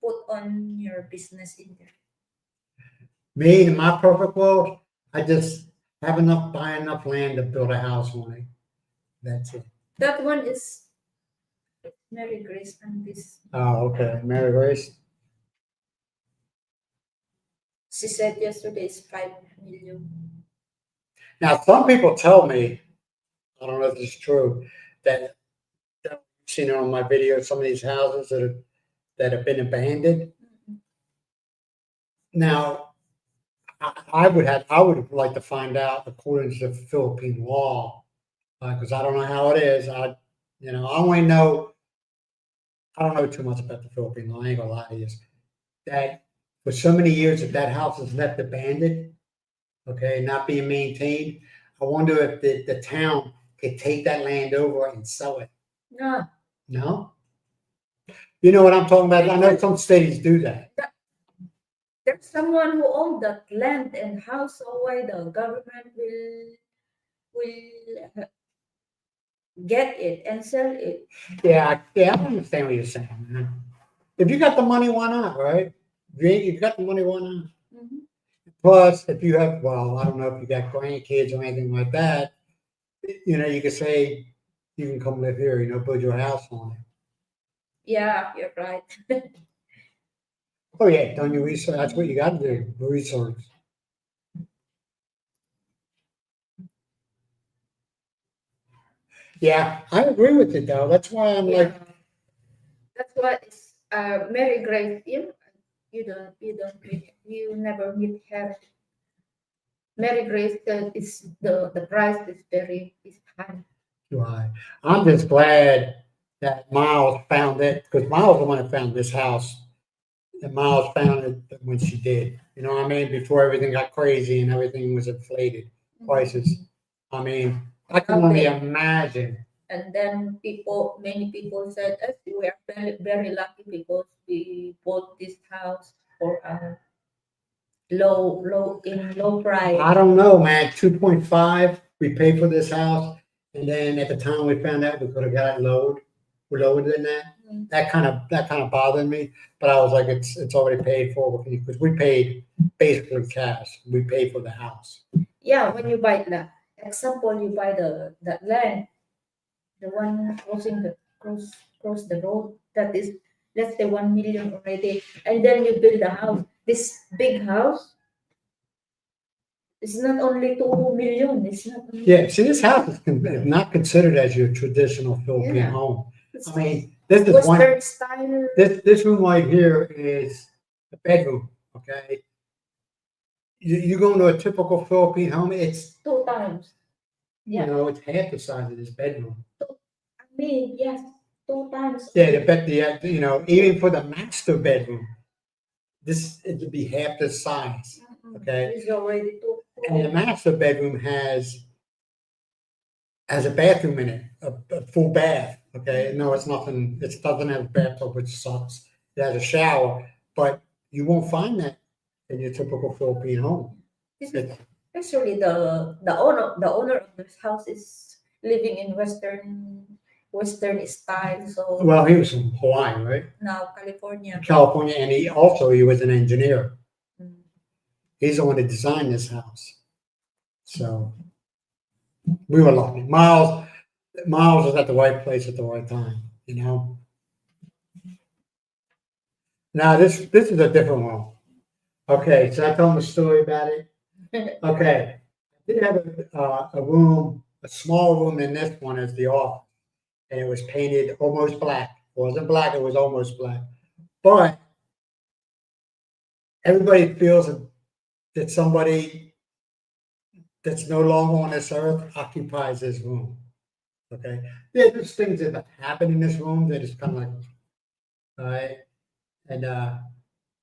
S2: put on your business in there.
S1: Me, in my perfect world, I just buy enough land to build a house on it. That's it.
S2: That one is Mary Grace and this.
S1: Oh, okay. Mary Grace.
S2: She said yesterday is 5 million.
S1: Now, some people tell me, I don't know if this is true, that I've seen it on my videos, some of these houses that have been abandoned. Now, I would like to find out according to the Philippine law, because I don't know how it is. I don't know too much about the Philippine law. I ain't gonna lie to you. That for so many years that house is left abandoned, okay, not being maintained. I wonder if the town could take that land over and sell it.
S2: No,
S1: No? You know what I'm talking about? I know some states do that.
S2: there's someone who owned that land and house, so why the government will get it and sell it.
S1: Yeah, I understand what you're saying, man. If you got the money, why not, right? If you got the money, why not?
S2: Mhm.
S1: Plus, if you have, well, I don't know if you got grandkids or anything like that, you could say you can come live here, build your house on it.
S2: Yeah, you're right.
S1: Oh yeah, done your research. That's what you got to do. Research. Yeah, I agree with you though. That's why I'm like,
S2: Yeah. That's what is Mary Grace. You never meet her. Mary Grace is the price is very is high.
S1: Right. I'm just glad that Miles found it, because Miles the one that found this house. And Miles found it when she did. You know what I mean? Before everything got crazy and everything was inflated prices. I mean, I can only imagine.
S2: And then many people said, we are very, very lucky because we bought this house for a low price.
S1: I don't know, man. 2.5, we paid for this house. And then at the time we found out we could have got it lower than that.
S2: Mm.
S1: That kind of bothered me. But I was like, it's already paid for because we paid basically cash. We paid for the house.
S2: Yeah, when you buy example, you buy the land, the one cross the road, that is, let's say 1 million already, and then you build a house. This big house, it's not only 2 million. It's not. Only
S1: Yeah, see, this house is not considered as your traditional Philippine
S2: Yeah.
S1: home.
S2: It's
S1: I mean, this is one.
S2: Western style.
S1: This room right here is a bedroom. Okay, you go into a typical Philippine home, it's
S2: 2 times. Yeah.
S1: it's half the size of this bedroom.
S2: I mean, yes, 2 times.
S1: Yeah, even for the master bedroom, it would be half the size. Okay,
S2: It's already two.
S1: and the master bedroom has a bathroom in it, a full bath. Okay, no, it's nothing. It doesn't have a bathtub, which sucks. It has a shower, but you won't find that in your typical Philippine home. It's,
S2: Actually, the owner of this house is living in Western style. So
S1: well, he was from Hawaii, right?
S2: now California.
S1: California, and he was an engineer.
S2: Mm.
S1: He's the one that designed this house. So we were lucky. Miles was at the right place at the right time. Now this is a different one. Okay, so I told him a story about it. Okay, I did have a room, a small room in this one as the office, and it was painted almost black. It wasn't black; it was almost black. But everybody feels that somebody that's no longer on this earth occupies this room. Okay, there's things that happen in this room that is kind of like, all right, and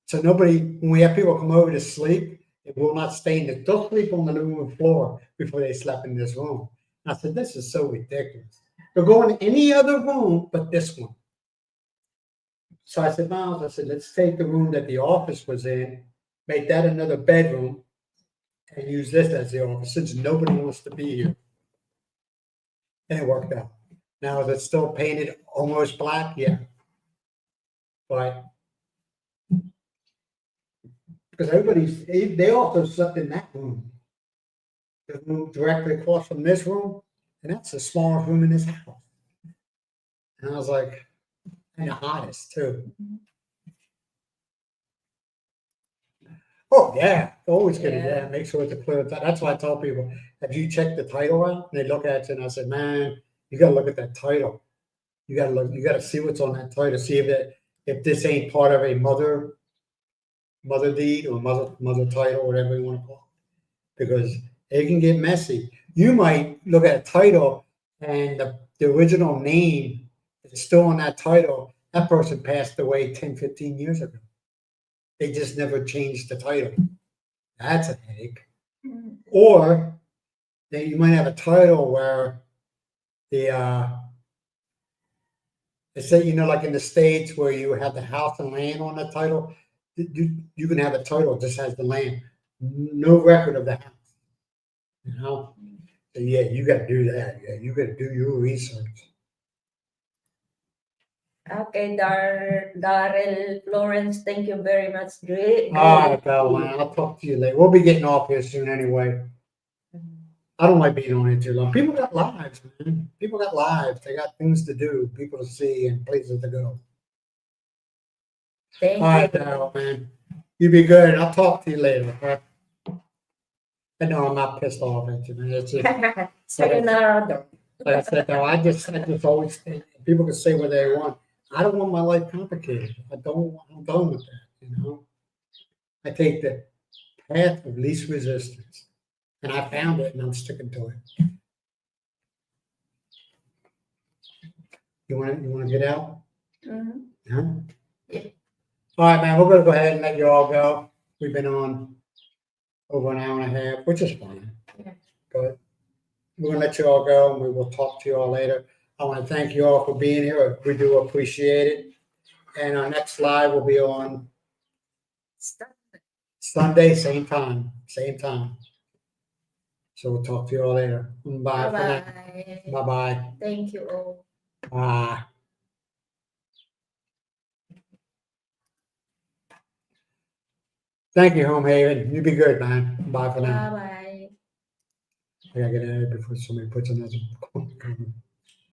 S1: so when we have people come over to sleep, they will not stay they'll sleep on the living room floor before they slept in this room. And I said, this is so ridiculous. They'll go in any other room but this one. So I said, Miles, let's take the room that the office was in, make that another bedroom, and use this as the office since nobody wants to be here. And it worked out. Now, is it still painted almost black? Yeah. But because they also slept in that room. The room directly across from this room, and that's the smallest room in this house. And I was like, and the hottest too. Oh yeah, always get it. Yeah, make sure it's a clear. That's why I tell people, have you checked the title out? And they look at it, and I said, man, you got to look at that title. You got to look. You got to see what's on that title. See if this ain't part of a mother deed or mother title, whatever you want to call it, because it can get messy. You might look at a title and the original name that's still on that title. That person passed away 10, 15 years ago. They just never changed the title. That's a headache. Or you might have a title where they say, like in the States where you have the house and land on the title, you can have a title that just has the land, no record of the house. So yeah, you got to do that. Yeah, you got to do your research.
S2: Okay, Darrell Florence, thank you very much. Great.
S1: All right, pal, man. I'll talk to you later. We'll be getting off here soon anyway. I don't like being on it too long. People got lives, man. People got lives. They got things to do, people to see, and places to go.
S2: Thank
S1: All right,
S2: you.
S1: pal, man. You be good. I'll talk to you later. Okay? And no, I'm not pissed off at you, man. It's just,
S2: Sayonara.
S1: like I said, no, I just always think people can say what they want. I don't want my life complicated. I'm done with that, I take the path of least resistance. And I found it and I'm sticking to it. You wanna get out?
S2: Mhm.
S1: Huh?
S2: Yeah.
S1: All right, man, we're gonna go ahead and let you all go. We've been on over an hour and a half, which is fine.
S2: Yeah.
S1: But we're gonna let you all go and we will talk to you all later. I wanna thank you all for being here. We do appreciate it. And our next live will be on
S2: Stop.
S1: Sunday, same time, same time. So we'll talk to you all later. Bye for now.
S2: Bye-bye.
S1: Bye-bye.
S2: Thank you all.
S1: Bye. Thank you, Home Haven. You be good, man. Bye for now.
S2: Bye-bye.
S1: I gotta get out of here before somebody puts another comment.